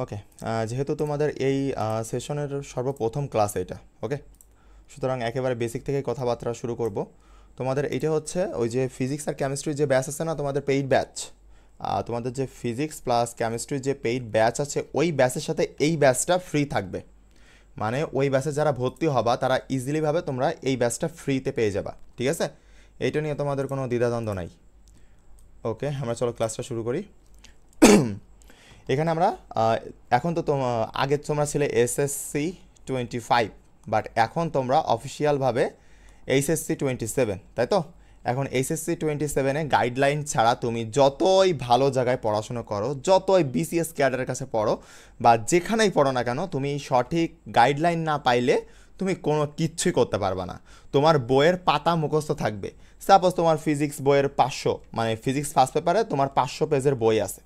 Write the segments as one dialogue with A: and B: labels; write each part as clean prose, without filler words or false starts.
A: ওকে, যেহেতু তোমাদের এই সেশনের সর্বপ্রথম ক্লাস এটা, ওকে, সুতরাং একেবারে বেসিক থেকে কথাবার্তা শুরু করব। তোমাদের এইটা হচ্ছে ওই যে ফিজিক্স আর কেমিস্ট্রির যে ব্যাচ আছে না, তোমাদের পেইড ব্যাচ। তোমাদের যে ফিজিক্স প্লাস কেমিস্ট্রির যে পেইড ব্যাচ আছে, ওই ব্যাচের সাথে এই ব্যাচটা ফ্রি থাকবে। মানে ওই ব্যাচে যারা ভর্তি হবা তারা ইজিলিভাবে তোমরা এই ব্যাচটা ফ্রিতে পেয়ে যাবা, ঠিক আছে? এইটা নিয়ে তোমাদের কোনো দ্বিধাদ্বন্দ্ব নাই। ওকে, আমরা চলো ক্লাসটা শুরু করি। এখানে আমরা এখন তো আগে তোমরা ছিলে SSC 25, বাট এখন তোমরা অফিসিয়ালভাবে HSC 27, তাই তো? এখন HSC 27-এ গাইডলাইন ছাড়া তুমি যতই ভালো জায়গায় পড়াশোনা করো, যতই BCS ক্যাডারের কাছে পড়ো বা যেখানেই পড়ো না কেন, তুমি সঠিক গাইডলাইন না পাইলে তুমি কোনো কিচ্ছুই করতে পারবে না। তোমার বইয়ের পাতা মুখস্থ থাকবে। সাপোজ তোমার ফিজিক্স বইয়ের 500, মানে ফিজিক্স ফার্স্ট পেপারে তোমার 500 পেজের বই আছে,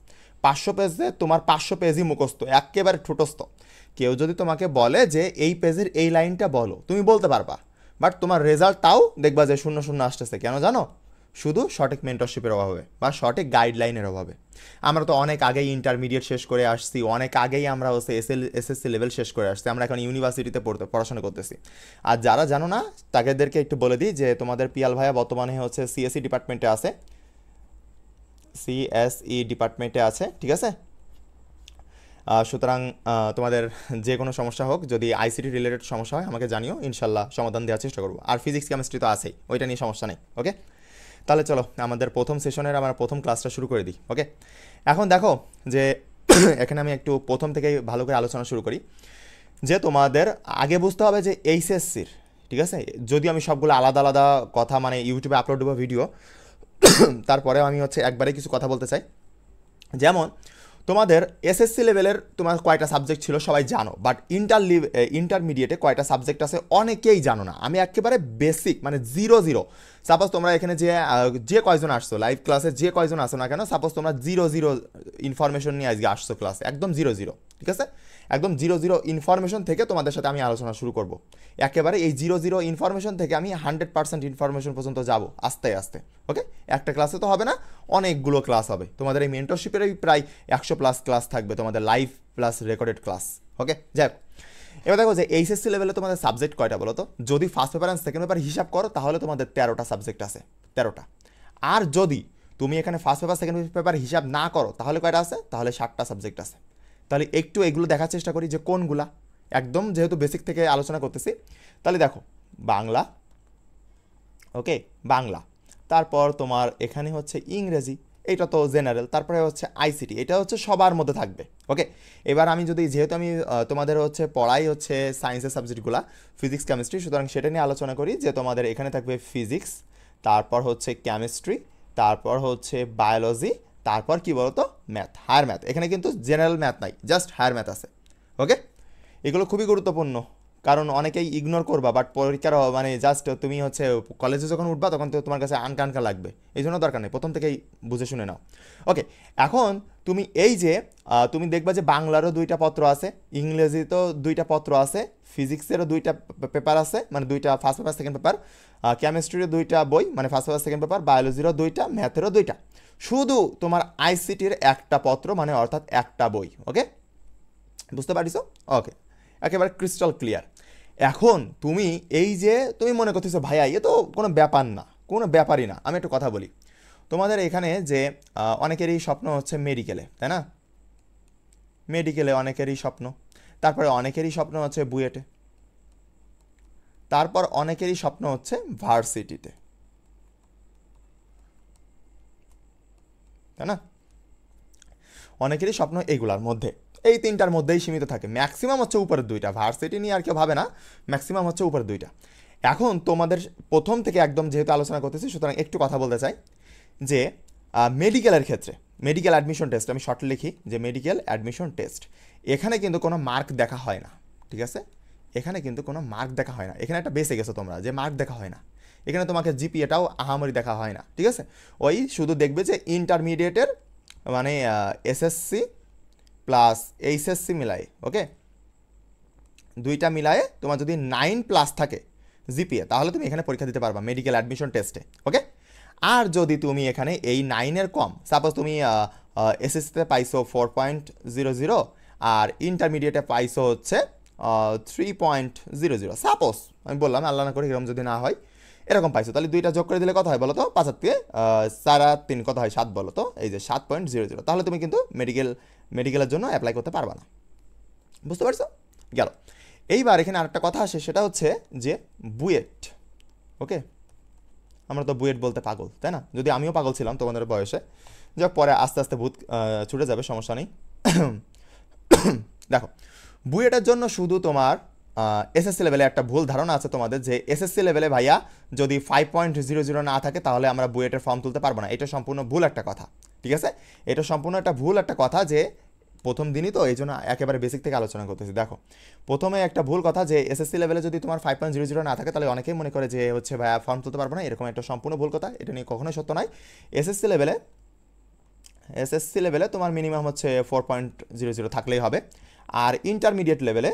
A: 500 পেজে তোমার 500 পেজই মুখস্থ, একেবারে ঠুটস্থ। কেউ যদি তোমাকে বলে যে এই পেজের এই লাইনটা বলো, তুমি বলতে পারবা, বাট তোমার রেজাল্ট তাও দেখবা যে 0 0 আসতেছে। কেন জানো? শুধু সঠিক মেন্টরশিপের অভাবে বা সঠিক গাইডলাইনের অভাবে। আমরা তো অনেক আগেই ইন্টারমিডিয়েট শেষ করে আসছি, অনেক আগেই আমরা হচ্ছে SSC লেভেল শেষ করে আসছি, আমরা এখন ইউনিভার্সিটিতে পড়াশোনা করতেছি। আর যারা জানো না তাদেরকে একটু বলে দিই যে তোমাদের পিয়াল ভাইয়া বর্তমানে হচ্ছে CSE ডিপার্টমেন্টে আছে, CSE ডিপার্টমেন্টে আছে, ঠিক আছে? সুতরাং তোমাদের যে কোনো সমস্যা হোক, যদি ICT রিলেটেড সমস্যা হয় আমাকে জানিও, ইনশাল্লাহ সমাধান দেওয়ার চেষ্টা করবো। আর ফিজিক্স কেমিস্ট্রি তো আছেই, ওইটা নিয়ে সমস্যা নেই। ওকে, তাহলে চলো আমাদের প্রথম সেশনের আমরা প্রথম ক্লাসটা শুরু করে দিই। ওকে, এখন দেখো যে এখানে আমি একটু প্রথম থেকেই ভালো করে আলোচনা শুরু করি। যে তোমাদের আগে বুঝতে হবে যে HSCর, ঠিক আছে, যদিও আমি সবগুলো আলাদা আলাদা কথা মানে ইউটিউবে আপলোড দেবো ভিডিও, তারপরেও আমি হচ্ছে একবারে কিছু কথা বলতে চাই। যেমন তোমাদের SSC লেভেলের তোমার কয়টা সাবজেক্ট ছিল সবাই জানো, বাট ইন্টারমিডিয়েটে কয়টা সাবজেক্ট আছে অনেকেই জানো না। আমি একেবারে বেসিক মানে 0 0, সাপোজ তোমরা এখানে যে কয়জন আসছো লাইভ ক্লাসে, যে কয়জন আসো না কেন, সাপোজ তোমরা 0 0 ইনফরমেশন নিয়ে আজকে আসছো ক্লাসে, একদম 0 0, ঠিক আছে? একদম 0 0 ইনফরমেশন থেকে তোমাদের সাথে আমি আলোচনা শুরু করব। একেবারে এই 0 0 ইনফরমেশন থেকে আমি 100% ইনফরমেশন পর্যন্ত যাব আস্তে আস্তে। ওকে, একটা ক্লাসে তো হবে না, অনেকগুলো ক্লাস হবে। তোমাদের এই মেন্টরশিপেরই প্রায় 100+ ক্লাস থাকবে, তোমাদের লাইভ প্লাস রেকর্ডেড ক্লাস। ওকে, যাক, এবার দেখো যে HSC লেভেলে তোমাদের সাবজেক্ট কয়টা বলো তো? যদি first paper and second paper হিসাব করো তাহলে তোমাদের 13টা সাবজেক্ট আছে, 13টা। আর যদি তুমি এখানে ফার্স্ট পেপার সেকেন্ড পেপার হিসাব না করো তাহলে কয়টা আছে? তাহলে 7টা সাবজেক্ট আছে। তাহলে একটু এগুলো দেখার চেষ্টা করি যে কোনগুলা, একদম যেহেতু বেসিক থেকে আলোচনা করতেছি। তাহলে দেখো, বাংলা, ওকে, বাংলা, তারপর তোমার এখানে হচ্ছে ইংরেজি, এটা তো জেনারেল, তারপরে হচ্ছে ICT, এটা হচ্ছে সবার মধ্যে থাকবে। ওকে, এবার আমি যদি যেহেতু আমি তোমাদের হচ্ছে পড়াই হচ্ছে সায়েন্সের সাবজেক্টগুলো ফিজিক্স কেমিস্ট্রি, সুতরাং সেটা নিয়ে আলোচনা করি যে তোমাদের এখানে থাকবে ফিজিক্স, তারপর হচ্ছে কেমিস্ট্রি, তারপর হচ্ছে বায়োলজি, তারপর কি বলতো ম্যাথ, হায়ার ম্যাথ। এখানে কিন্তু জেনারেল ম্যাথ নাই, জাস্ট হায়ার ম্যাথ আছে। ওকে, এগুলো খুবই গুরুত্বপূর্ণ, কারণ অনেকেই ইগনোর করবা, বাট পরীক্ষার মানে জাস্ট তুমি হচ্ছে কলেজে যখন উঠবা তখন তো তোমার কাছে আনকা লাগবে, এই জন্য দরকার নেই, প্রথম থেকেই বুঝে শুনে নাও। ওকে, এখন তুমি এই যে তুমি দেখবা যে বাংলারও 2টা পত্র আছে, ইংরেজিতেও 2টা পত্র আছে, ফিজিক্সেরও 2টা পেপার আছে, মানে 2টা ফার্স্ট পেপার সেকেন্ড পেপার, কেমিস্ট্রিরও 2টা বই মানে ফার্স্ট পেপার সেকেন্ড পেপার, বায়োলজিরও 2টা, ম্যাথেরও 2টা, শুধু তোমার ICTর একটা পত্র মানে অর্থাৎ একটা বই। ওকে, বুঝতে পারিছো? ওকে, একেবারে ক্রিস্টাল ক্লিয়ার। এখন তুমি এই যে তুমি মনে করতেছো ভাইয়া এ তো কোনো ব্যাপার না, কোনো ব্যাপারই না। আমি একটু কথা বলি, তোমাদের এখানে যে অনেকেরই স্বপ্ন হচ্ছে মেডিকেলে, তাই না? মেডিকেলে অনেকেরই স্বপ্ন, তারপরে অনেকেরই স্বপ্ন হচ্ছে বুয়েটে, তারপর অনেকেরই স্বপ্ন হচ্ছে ভার্সিটিতে, তাই না? অনেকেরই স্বপ্ন এইগুলার মধ্যে, এই 3টার মধ্যেই সীমিত থাকে। ম্যাক্সিমাম হচ্ছে উপরের 2টা, ভার্সিটি নিয়ে আর কেউ ভাবে না, ম্যাক্সিমাম হচ্ছে উপরের 2টা। এখন তোমাদের প্রথম থেকে একদম যেহেতু আলোচনা করতেছি, সুতরাং একটু কথা বলতে চাই যে মেডিকেলের ক্ষেত্রে মেডিকেল অ্যাডমিশন টেস্ট, আমি শর্ট লিখি যে মেডিকেল অ্যাডমিশন টেস্ট, এখানে কিন্তু কোনো মার্ক দেখা হয় না, ঠিক আছে? এখানে কিন্তু কোনো মার্ক দেখা হয় না। এখানে একটা বেসে গেছো তোমরা যে মার্ক দেখা হয় না, এখানে তোমাকে জিপিএটাও আহামরি দেখা হয় না, ঠিক আছে? ওই শুধু দেখবে যে ইন্টারমিডিয়েটের মানে SSC প্লাস HSC মিলায়ে, ওকে, 2টা মিলায়ে তোমার যদি 9+ থাকে জিপিএ, তাহলে তুমি এখানে পরীক্ষা দিতে পারবা মেডিকেল অ্যাডমিশন টেস্টে। ওকে, আর যদি তুমি এখানে এই 9-এর কম, সাপোজ তুমি SSCতে পাইছো 4.00 আর ইন্টারমিডিয়েটে পাইছো হচ্ছে 3.00। সাপোজ আমি বললাম আল্লাহ না করে এরকম যদি না হয়, এরকম পাইছো, তাহলে দুইটা যোগ করে দিলে কত হয় বলো তো? 5 থেকে 4 আর 3 কত হয়? 7 বলো তো? এই যে 7.00। তাহলে তুমি কিন্তু মেডিকেলের জন্য অ্যাপ্লাই করতে পারবা না। বুঝতে পারছো? গেল। এইবার এখানে আরেকটা কথা আসে, সেটা হচ্ছে যে বুয়েট। ওকে, আমরা তো বুয়েট বলতে পাগল, তাই না? যদি আমিও পাগল ছিলাম তোমাদের বয়সে, যাক পরে আস্তে আস্তে ভূত ছুটে যাবে, সমস্যা নেই। দেখো, বুয়েটের জন্য শুধু তোমার এসএসসি লেভেলে একটা ভুল ধারণা আছে তোমাদের, যে এসএসসি লেভেলে ভাইয়া যদি 5.00 না থাকে তাহলে আমরা বুয়েটের ফর্ম তুলতে পারবো না। এটা সম্পূর্ণ ভুল একটা কথা, ঠিক আছে? এটা সম্পূর্ণ একটা ভুল একটা কথা, যে প্রথম দিনই তো এই জন্য একেবারে বেসিক থেকে আলোচনা করতেছি। দেখো, প্রথমে একটা ভুল কথা যে এসএসসি লেভেলে যদি তোমার 5.00 না থাকে তাহলে অনেকেই মনে করে যে হচ্ছে ভাইয়া ফর্ম তুলতে পারবো না, এরকম একটা সম্পূর্ণ ভুল কথা। এটা নিয়ে কখনোই সত্য নয়। এসএসসি লেভেলে তোমার মিনিমাম হচ্ছে 4.00 থাকলেই হবে। আর ইন্টারমিডিয়েট লেভেলে,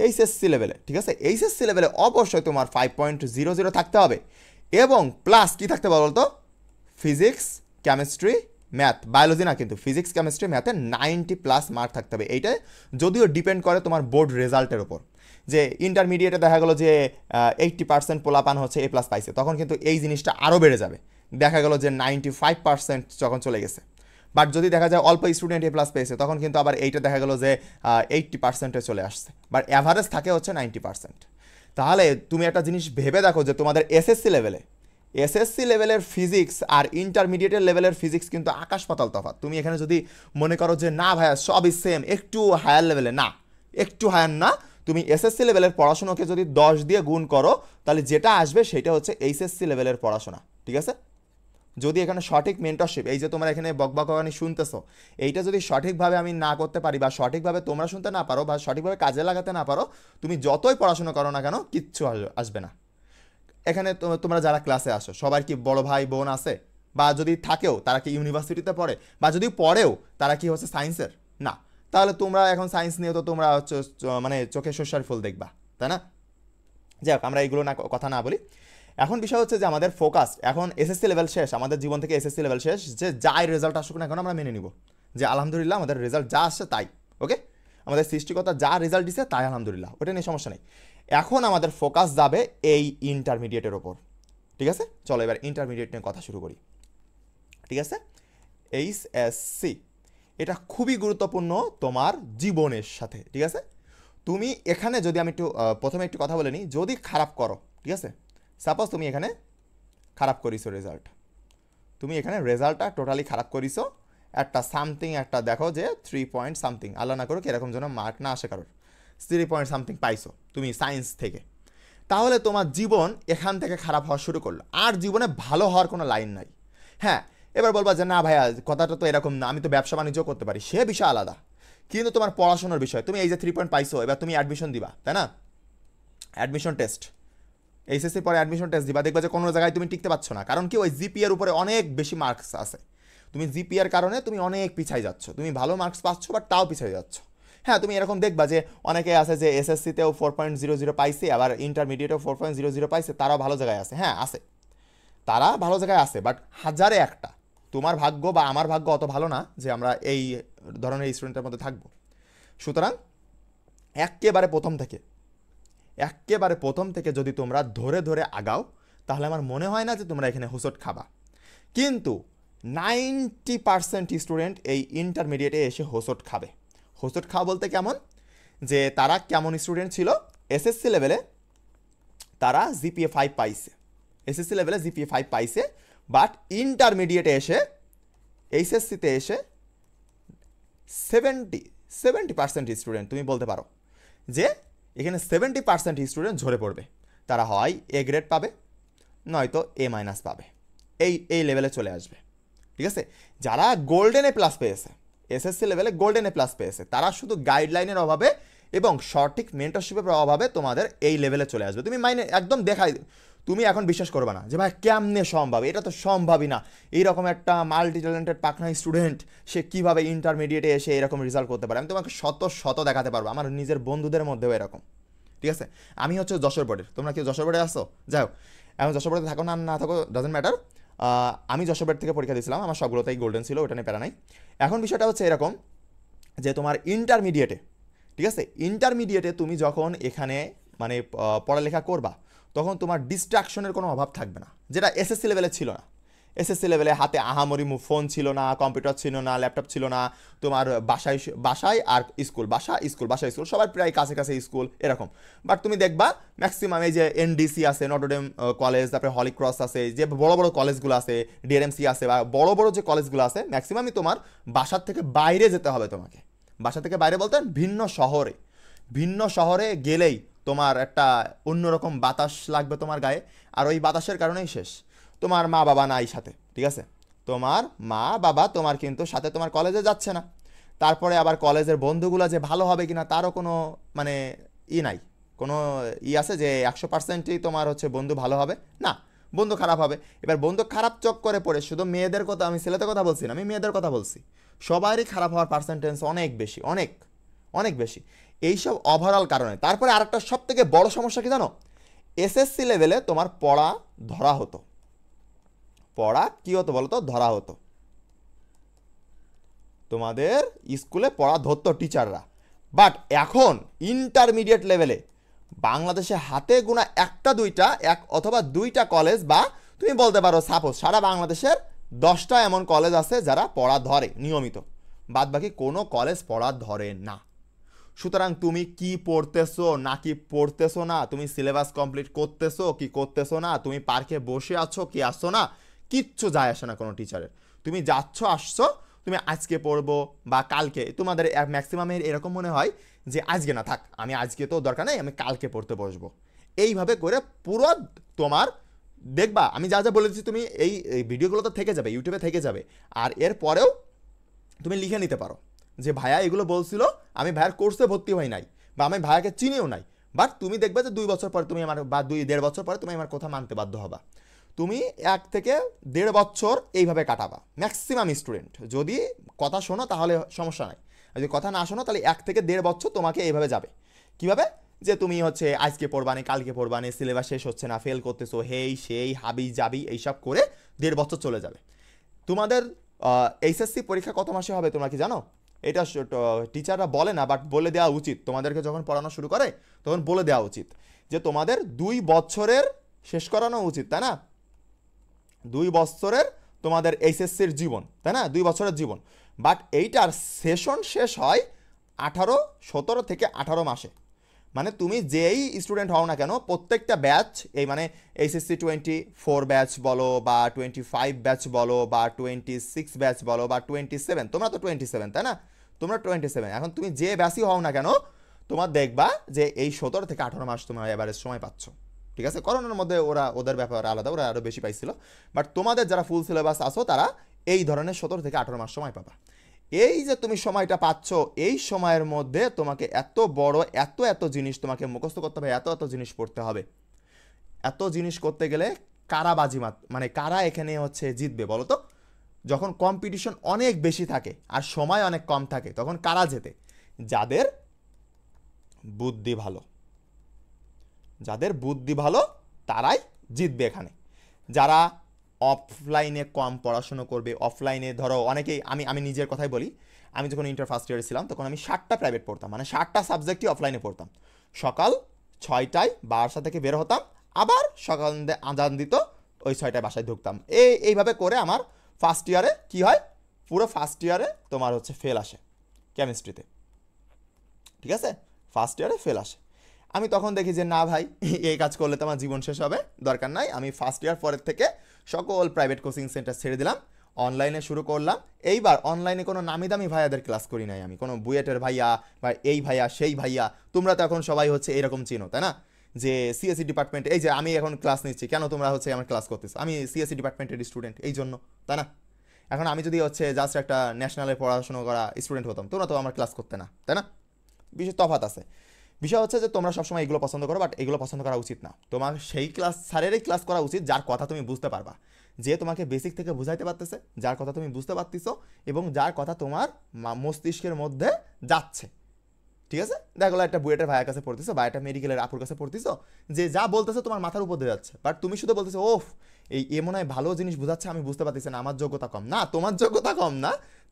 A: এইচএসসি লেভেলে, ঠিক আছে, এইচএসসি লেভেলে অবশ্যই তোমার 5.00 থাকতে হবে, এবং প্লাস কি থাকতে হবে বলতো? ফিজিক্স, কেমিস্ট্রি, ম্যাথ, বায়োলজি না কিন্তু, ফিজিক্স, কেমিস্ট্রি, ম্যাথে 90+ মার্ক থাকতে হবে। এইটা যদিও ডিপেন্ড করে তোমার বোর্ড রেজাল্টের উপর। যে ইন্টারমিডিয়েটে দেখা গেলো যে 80% পোলাপান হচ্ছে A+ পাইছে, তখন কিন্তু এই জিনিসটা আরও বেড়ে যাবে। দেখা গেলো যে 95% যখন চলে গেছে। বাট যদি দেখা যায় অল্প স্টুডেন্ট A+ পেয়েছে, তখন কিন্তু আবার এইটা দেখা গেলো যে 80%-এ চলে আসছে, বাট অ্যাভারেজ থাকে হচ্ছে 90%। তাহলে তুমি একটা জিনিস ভেবে দেখো যে তোমাদের এসএসসি লেভেলের ফিজিক্স আর ইন্টারমিডিয়েটের লেভেলের ফিজিক্স কিন্তু আকাশ পাতাল তফাৎ। তুমি এখানে যদি মনে করো যে না ভাইয়া সবই সেম, একটু হায়ার লেভেলে, না, একটু হায়ার না, তুমি এসএসসি লেভেলের পড়াশোনাকে যদি 10 দিয়ে গুণ করো, তাহলে যেটা আসবে সেটা হচ্ছে এইচএসসি লেভেলের পড়াশোনা, ঠিক আছে? যদি এখানে সঠিক মেন্টরশিপ, এই যে তোমরা এখানে বকবকানি শুনতেছো, এইটা যদি সঠিকভাবে আমি না করতে পারি, বা সঠিকভাবে তোমরা শুনতে না পারো, বা সঠিকভাবে কাজে লাগাতে না পারো, তুমি যতই পড়াশোনা করো না কেন, কিচ্ছু আসবে না। এখানে তোমরা যারা ক্লাসে আসো সবার কি বড় ভাই বোন আছে? বা যদি থাকেও তারা কি ইউনিভার্সিটিতে পড়ে? বা যদি পড়েও তারা কি হচ্ছে সায়েন্সের? না। তাহলে তোমরা এখন সায়েন্স নিয়ে তো তোমরা হচ্ছে মানে চোখে শস্যার ফুল দেখবা, তাই না? যাই হোক, আমরা এইগুলো না কথা না বলি। এখন বিষয় হচ্ছে যে আমাদের ফোকাস এখন এসএসসি লেভেল শেষ, আমাদের জীবন থেকে এসএসসি লেভেল শেষ, যে যাই রেজাল্ট আসুক না এখন আমরা মেনে নিব যে আলহামদুলিল্লাহ আমাদের রেজাল্ট যা আসছে তাই। ওকে, আমাদের সৃষ্টিকর্তা যা রেজাল্ট দিছে তাই আলহামদুলিল্লাহ, ওটা নিয়ে সমস্যা নেই। এখন আমাদের ফোকাস যাবে এই ইন্টারমিডিয়েটের ওপর, ঠিক আছে? চলো এবার ইন্টারমিডিয়েট নিয়ে কথা শুরু করি, ঠিক আছে? এইচএসসি এটা খুবই গুরুত্বপূর্ণ তোমার জীবনের সাথে, ঠিক আছে? তুমি এখানে যদি আমি একটু প্রথমে একটু কথা বলে নিই, যদি খারাপ করো, ঠিক আছে, সাপোজ তুমি এখানে খারাপ করিছো রেজাল্ট, তুমি এখানে রেজাল্টটা টোটালি খারাপ করিছো, একটা সামথিং একটা দেখো যে 3 আল্লাহ না করুক এরকম যেন মার্ক না আসে কারোর, 3 পাইছো তুমি সায়েন্স থেকে, তাহলে তোমার জীবন এখান থেকে খারাপ হওয়া শুরু করলো, আর জীবনে ভালো হওয়ার কোনো লাইন নাই। হ্যাঁ, এবার বলবা যে না ভাইয়া কথাটা তো এরকম না, আমি তো ব্যবসা বাণিজ্য করতে পারি, সে বিষয় আলাদা। কিন্তু তোমার পড়াশোনার বিষয়, তুমি এই যে 3 পাইছো, এবার তুমি অ্যাডমিশন দিবা, তাই না? অ্যাডমিশন টেস্ট, এইচএসসির পরে অ্যাডমিশন টেস্ট দিবা, দেখবা যে কোনো জায়গায় তুমি টিকতে পারছো না, কারণ কি ওই জিপিএর উপরে অনেক বেশি মার্কস আছে, তুমি জিপিএর কারণে তুমি অনেক পিছাই যাচ্ছ, তুমি ভালো মার্কস পাচ্ছ বাট তাও পিছাই যাচ্ছ। হ্যাঁ, তুমি এরকম দেখবা যে অনেকে আছে যে এসএসসিতেও 4.00 পাইছে, আবার ইন্টারমিডিয়েটেও 4.00 পাইছে, তারাও ভালো জায়গায় আছে। হ্যাঁ আছে, তারা ভালো জায়গায় আছে, বাট হাজারে একটা। তোমার ভাগ্য বা আমার ভাগ্য অত ভালো না যে আমরা এই ধরনের স্টুডেন্টের মধ্যে থাকবো। সুতরাং একেবারে প্রথম থেকে যদি তোমরা ধরে ধরে আগাও, তাহলে আমার মনে হয় না যে তোমরা এখানে হোঁচট খাবা। কিন্তু 90% স্টুডেন্ট এই ইন্টারমিডিয়েটে এসে হোঁচট খাবে। হোঁচট খাওয়া বলতে কেমন, যে তারা কেমন স্টুডেন্ট ছিল, এসএসসি লেভেলে তারা জিপিএ 5 পাইছে, এসএসসি লেভেলে জিপিএ 5 পাইছে, বাট ইন্টারমিডিয়েটে এসে এইচএসসিতে এসে 70% স্টুডেন্ট তুমি বলতে পারো যে এখানে 70% স্টুডেন্ট ঝরে পড়বে। তারা হয় এ গ্রেড পাবে, নয়তো A- পাবে, এই লেভেলে চলে আসবে, ঠিক আছে? যারা গোল্ডেন A+ পেয়েছে, এসএসসি লেভেলে গোল্ডেন A+ পেয়েছে, তারা শুধু গাইডলাইনের অভাবে এবং সঠিক মেন্টরশিপের অভাবে তোমাদের এই লেভেলে চলে আসবে। তুমি একদম দেখাই, তুমি এখন বিশ্বাস করবে না যে ভাই কেমনে সম্ভব, এটা তো সম্ভবই না, এইরকম একটা মাল্টি ট্যালেন্টেড পাকনা স্টুডেন্ট সে কীভাবে ইন্টারমিডিয়েটে এসে এরকম রেজাল্ট করতে পারে। আমি তোমাকে শত দেখাতে পারবো, আমার নিজের বন্ধুদের মধ্যেও এরকম, ঠিক আছে? আমি হচ্ছে যশোর বোর্ডের, তোমরা কেউ যশোর বোর্ডে আসো? যাই হোক, এখন যশোর বোর্ডে থাকো না থাকো ডাজেন্ট ম্যাটার। আমি যশোর বোর্ড থেকে পরীক্ষা দিয়েছিলাম, আমার সবগুলোতেই গোল্ডেন ছিল, ওটা নিয়ে প্যারা নাই। এখন বিষয়টা হচ্ছে এরকম যে তোমার ইন্টারমিডিয়েটে, ঠিক আছে, ইন্টারমিডিয়েটে তুমি যখন এখানে মানে পড়ালেখা করবা তখন তোমার ডিস্ট্রাকশনের কোনো অভাব থাকবে না, যেটা এসএসসি লেভেলে ছিল না। এসএসসি লেভেলে হাতে আহামরি ফোন ছিল না, কম্পিউটার ছিল না, ল্যাপটপ ছিল না, তোমার বাসায় বাসায় আর স্কুল, বাসা স্কুল, বাসা স্কুল, সবার প্রায় কাছে কাছে স্কুল এরকম। বাট তুমি দেখবা ম্যাক্সিমাম এই যে এনডিসি আছে, নটরডেম কলেজ, তারপরে হলি ক্রস আছে, যে বড় বড় কলেজগুলো আছে, ডিআরএমসি আছে, বা বড় বড় যে কলেজগুলো আছে ম্যাক্সিমামই তোমার বাসার থেকে বাইরে যেতে হবে তোমাকে। বাসা থেকে বাইরে বলতে ভিন্ন শহরে, ভিন্ন শহরে গেলেই তোমার একটা অন্যরকম বাতাস লাগবে তোমার গায়ে, আর ওই বাতাসের কারণেই শেষ। তোমার মা বাবা নাই সাথে, ঠিক আছে, তোমার মা বাবা তোমার কিন্তু সাথে তোমার কলেজে যাচ্ছে না। তারপরে আবার কলেজের বন্ধুগুলো যে ভালো হবে কিনা তারও কোনো মানে নাই, কোনো আছে যে 100%ই তোমার হচ্ছে বন্ধু ভালো হবে না, বন্ধু খারাপ হবে। এবার বন্ধু খারাপ চক্করে পড়ে, শুধু মেয়েদের কথা, আমি ছেলেদের কথা বলছি না, আমি মেয়েদের কথা বলছি, সবারই খারাপ হওয়ার পার্সেন্টেজ অনেক বেশি, অনেক অনেক বেশি এইসব ওভারঅল কারণে। তারপরে আরেকটা সব থেকে বড় সমস্যা কি জানো, এসএসসি লেভেলে তোমার পড়া ধরা হতো, পড়া কি হতো বলো তো, ধরা হতো। তোমাদের স্কুলে পড়া ধরতো টিচাররা, বাট এখন ইন্টারমিডিয়েট লেভেলে বাংলাদেশে হাতে গোনা একটা দুইটা, এক অথবা দুইটা কলেজ, বা তুমি বলতে পারো সাপোজ সারা বাংলাদেশের 10টা এমন কলেজ আছে যারা পড়া ধরে নিয়মিত, বাদ বাকি কোনো কলেজ পড়া ধরে না। সুতরাং তুমি কি পড়তেছো না কি পড়তেছো না, তুমি সিলেবাস কমপ্লিট করতেছো কি করতেছো না, তুমি পার্কে বসে আছো কি আসছো না, কিচ্ছু যায় আসে না কোনো টিচারের। তুমি যাচ্ছ আসছো, তুমি আজকে পড়বো বা কালকে, তোমাদের ম্যাক্সিমামের এরকম মনে হয় যে আজকে না থাক, আমি আজকে তো দরকার নেই, আমি কালকে পড়তে বসবো। এইভাবে করে পুরো তোমার দেখবা, আমি যা যা বলেছি তুমি এই ভিডিওগুলো তো থেকে যাবে, ইউটিউবে থেকে যাবে, আর এর পরেও তুমি লিখে নিতে পারো যে ভাইয়া এগুলো বলছিল, আমি ভাইয়ার কোর্সে ভর্তি হই নাই, বা আমি ভাইয়াকে চিনিও নাই, বাট তুমি দেখবে যে 2 বছর পরে তুমি আমার, বা 2-1.5 বছর পরে তুমি আমার কথা মানতে বাধ্য হবা। তুমি 1 থেকে 1.5 বছর এইভাবে কাটাবা ম্যাক্সিমাম স্টুডেন্ট। যদি কথা শোনো তাহলে সমস্যা নাই, আর যদি কথা না শোনো তাহলে 1 থেকে 1.5 বছর তোমাকে এইভাবে যাবে। কিভাবে, যে তুমি হচ্ছে আজকে পড়বানি, কালকে পড়বানি, সিলেবাস শেষ হচ্ছে না, ফেল করতেছো, হেই সেই হাবি জাবি এইসব করে 1.5 বছর চলে যাবে। তোমাদের এইচএসসি পরীক্ষা কত মাসে হবে তোমরা কি জানো? এটা টিচাররা বলে না, বাট বলে দেওয়া উচিত। তোমাদেরকে যখন পড়ানো শুরু করে তখন বলে দেওয়া উচিত যে তোমাদের 2 বছরের শেষ করানো উচিত, তাই না? 2 বছরের তোমাদের এইচএসসির জীবন, তাই না? 2 বছরের জীবন, বাট এইটার সেশন শেষ হয় 17 থেকে 18 মাসে। মানে তুমি যেই স্টুডেন্ট হও না কেন, প্রত্যেকটা ব্যাচ, এই মানে এইচএসসি 24 ব্যাচ বলো, বা 25 ব্যাচ বলো, বা 26 ব্যাচ বলো, বা 27, তোমরা তো 27 তাই না? তোমরা 27, এখন তুমি যে ব্যাচই হও না কেন, তোমার দেখবা যে এই 17 থেকে 18 মাস তোমার এভারেজ সময় পাচ্ছ। ঠিক আছে, করোনার মধ্যে ওরা ওদের ব্যাপার আলাদা, ওরা আরও বেশি পাইছিল, বাট তোমাদের যারা ফুল সিলেবাস আসো তারা এই ধরনের 17 থেকে 18 মাস সময় পাবা। এই যে তুমি সময়টা পাচ্ছ, এই সময়ের মধ্যে তোমাকে এত বড় এত এত জিনিস তোমাকে মুখস্থ করতে হবে, এত এত জিনিস পড়তে হবে। এত জিনিস করতে গেলে কারা বাজিমাত, মানে কারা এখানে হচ্ছে জিতবে বলো তো? যখন কম্পিটিশন অনেক বেশি থাকে আর সময় অনেক কম থাকে, তখন কারা জেতে? যাদের বুদ্ধি ভালো, যাদের বুদ্ধি ভালো তারাই জিতবে এখানে। যারা অফলাইনে কম পড়াশুনো করবে, অফলাইনে ধরো অনেকেই, আমি নিজের কথাই বলি, আমি যখন ইন্টার ফার্স্ট ইয়ারে ছিলাম তখন আমি 7টা প্রাইভেট পড়তাম, মানে 7টা সাবজেক্টই অফলাইনে পড়তাম। সকাল 6টায় বাসা থেকে বের হতাম, আবার সকাল আজান দিত, ওই 6টায় বাসায় ঢুকতাম। এইভাবে করে আমার ফার্স্ট ইয়ারে কি হয়, পুরো ফার্স্ট ইয়ারে তোমার হচ্ছে ফেল আসে কেমিস্ট্রিতে। ঠিক আছে, ফার্স্ট ইয়ারে ফেল আসে। আমি তখন দেখি যে না ভাই, এই কাজ করলে তো আমার জীবন শেষ হবে, দরকার নাই। আমি ফার্স্ট ইয়ার পরের থেকে সকল প্রাইভেট কোচিং সেন্টার ছেড়ে দিলাম, অনলাইনে শুরু করলাম। এইবার অনলাইনে কোনো নামি দামি ভাইয়াদের ক্লাস করি নাই আমি, কোনো বুয়েটের ভাইয়া বা এই ভাইয়া সেই ভাইয়া। তোমরা তো এখন সবাই হচ্ছে এরকম চিনো, তাই না? যে সিএসসি ডিপার্টমেন্ট, এই যে আমি এখন ক্লাস নিচ্ছি, কেন তোমরা হচ্ছে আমার ক্লাস করতেছো? আমি সিএসসি ডিপার্টমেন্টের স্টুডেন্ট, এই জন্য, তাই না? এখন আমি যদি হচ্ছে জাস্ট একটা ন্যাশনালে পড়াশোনা করা স্টুডেন্ট হতাম, তোমরা তো আমার ক্লাস করতে না, তাই না? বিশেষ তফাৎ আছে। বিষয় হচ্ছে যে তোমরা সবসময় এগুলো পছন্দ করো, বাট এগুলো পছন্দ করা উচিত না। তোমার সেই ক্লাস স্যারেরই ক্লাস করা উচিত যার কথা তুমি বুঝতে পারবা, যে তোমাকে বেসিক থেকে বুঝাইতে পারতেছে, যার কথা তুমি বুঝতে পারতেছো, এবং যার কথা তোমার মস্তিষ্কের মধ্যে যাচ্ছে। ঠিক আছে, দেখো একটা বুয়েটের ভাইয়ের কাছে পড়তেছো, বা একটা মেডিকেলের আপুর কাছে পড়তেছো, যে যা বলতেছে তোমার মাথার উপর দিয়ে যাচ্ছে, বাট তুমি শুধু বলতেছো ওফ এই মনে হয় ভালো জিনিস বুঝাচ্ছে, আমি বুঝতে পারতেছি না, আমার যোগ্যতা কম। না, তোমার যোগ্যতা কম না,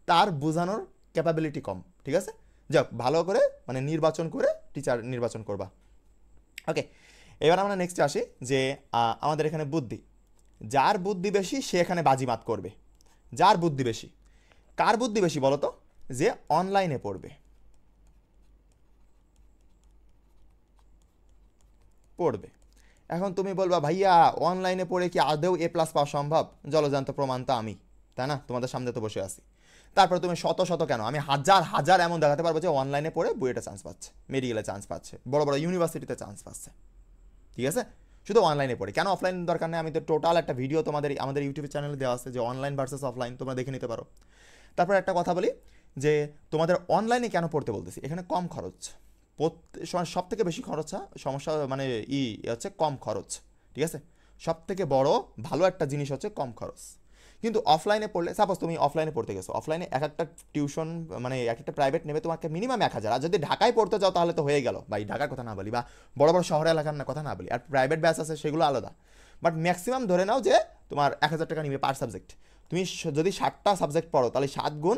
A: তার বোঝানোর ক্যাপাবিলিটি কম, ঠিক আছে? যাক, ভালো করে মানে নির্বাচন করে টিচার নির্বাচন করবা। ওকে, এবার আমরা নেক্সটে আসি যে আমাদের এখানে বুদ্ধি। যার বুদ্ধি বেশি সে এখানে বাজিমাত করবে। যার বুদ্ধি বেশি, কার বুদ্ধি বেশি বলো তো? যে অনলাইনে পড়বে। এখন তুমি বলবা ভাইয়া অনলাইনে পড়ে কি আদৌ এ প্লাস পাওয়া সম্ভব? জলজান্ত প্রমাণ তো আমি, তাই না? তোমাদের সামনে তো বসে আছি। তারপরে তুমি শত শত কেন, আমি হাজার হাজার এমন দেখাতে পারবো যে অনলাইনে পড়ে বুয়েটে চান্স পাচ্ছে, মেডিকেলে চান্স পাচ্ছে, বড় বড় ইউনিভার্সিটিতে চান্স পাচ্ছে, ঠিক আছে? শুধু অনলাইনে পড়ে, কেন অফলাইন দরকার নেই? আমি তো টোটাল একটা ভিডিও আমাদের ইউটিউব চ্যানেলে দেওয়া আছে যে অনলাইন ভার্সেস অফলাইন, তোমরা দেখে নিতে পারো। তারপর একটা কথা বলি যে তোমাদের অনলাইনে কেন পড়তে বলতেছি, এখানে কম খরচ। সব থেকে বেশি খরচ সমস্যা মানে হচ্ছে কম খরচ, ঠিক আছে? সব থেকে বড় ভালো একটা জিনিস হচ্ছে কম খরচ। কিন্তু অফলাইনে পড়লে, সাপোজ তুমি অফলাইনে পড়তে গেছো, অফলাইনে এক একটা টিউশন মানে এক একটা প্রাইভেট নেবে তোমাকে মিনিমাম 1000। আর যদি ঢাকায় পড়তে যাও তাহলে তো হয়ে গেল ভাই, ঢাকার কথা না বলি বা বড় বড় শহরে এলাকার কথা না বলি, আর প্রাইভেট ব্যাচ আছে সেগুলো আলাদা। বাট ম্যাক্সিমাম ধরে নাও যে তোমার 1000 টাকা নিবে পার সাবজেক্ট। তুমি যদি 60টা সাবজেক্ট পড়ো তাহলে 7 গুণ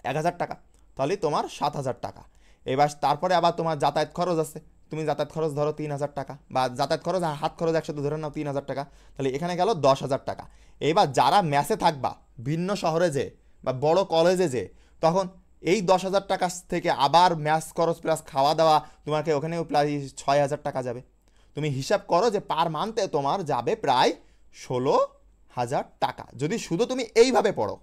A: 1000 টাকা, তাহলে তোমার 7000 টাকা। এবার তারপরে আবার তোমার যাতায়াত খরচ আছে, তুমি যাতায়াত খরচ ধরো 3000 টাকা, বা যাতায়াত খরচ আর হাত খরচ একসাথে ধরে নাও 3000 টাকা, তাহলে এখানে গেল 10,000 টাকা। এবার যারা ম্যাসে থাকবা ভিন্ন শহরে যে বা বড় কলেজে যে, তখন এই 10,000 টাকা থেকে আবার ম্যাস খরচ প্লাস খাওয়া দাওয়া তোমাকে ওখানেও প্রায় 6,000 টাকা যাবে। তুমি হিসাব করো যে পার মান্থে তোমার যাবে প্রায় 16,000 টাকা, যদি শুধু তুমি এইভাবে পড়ো।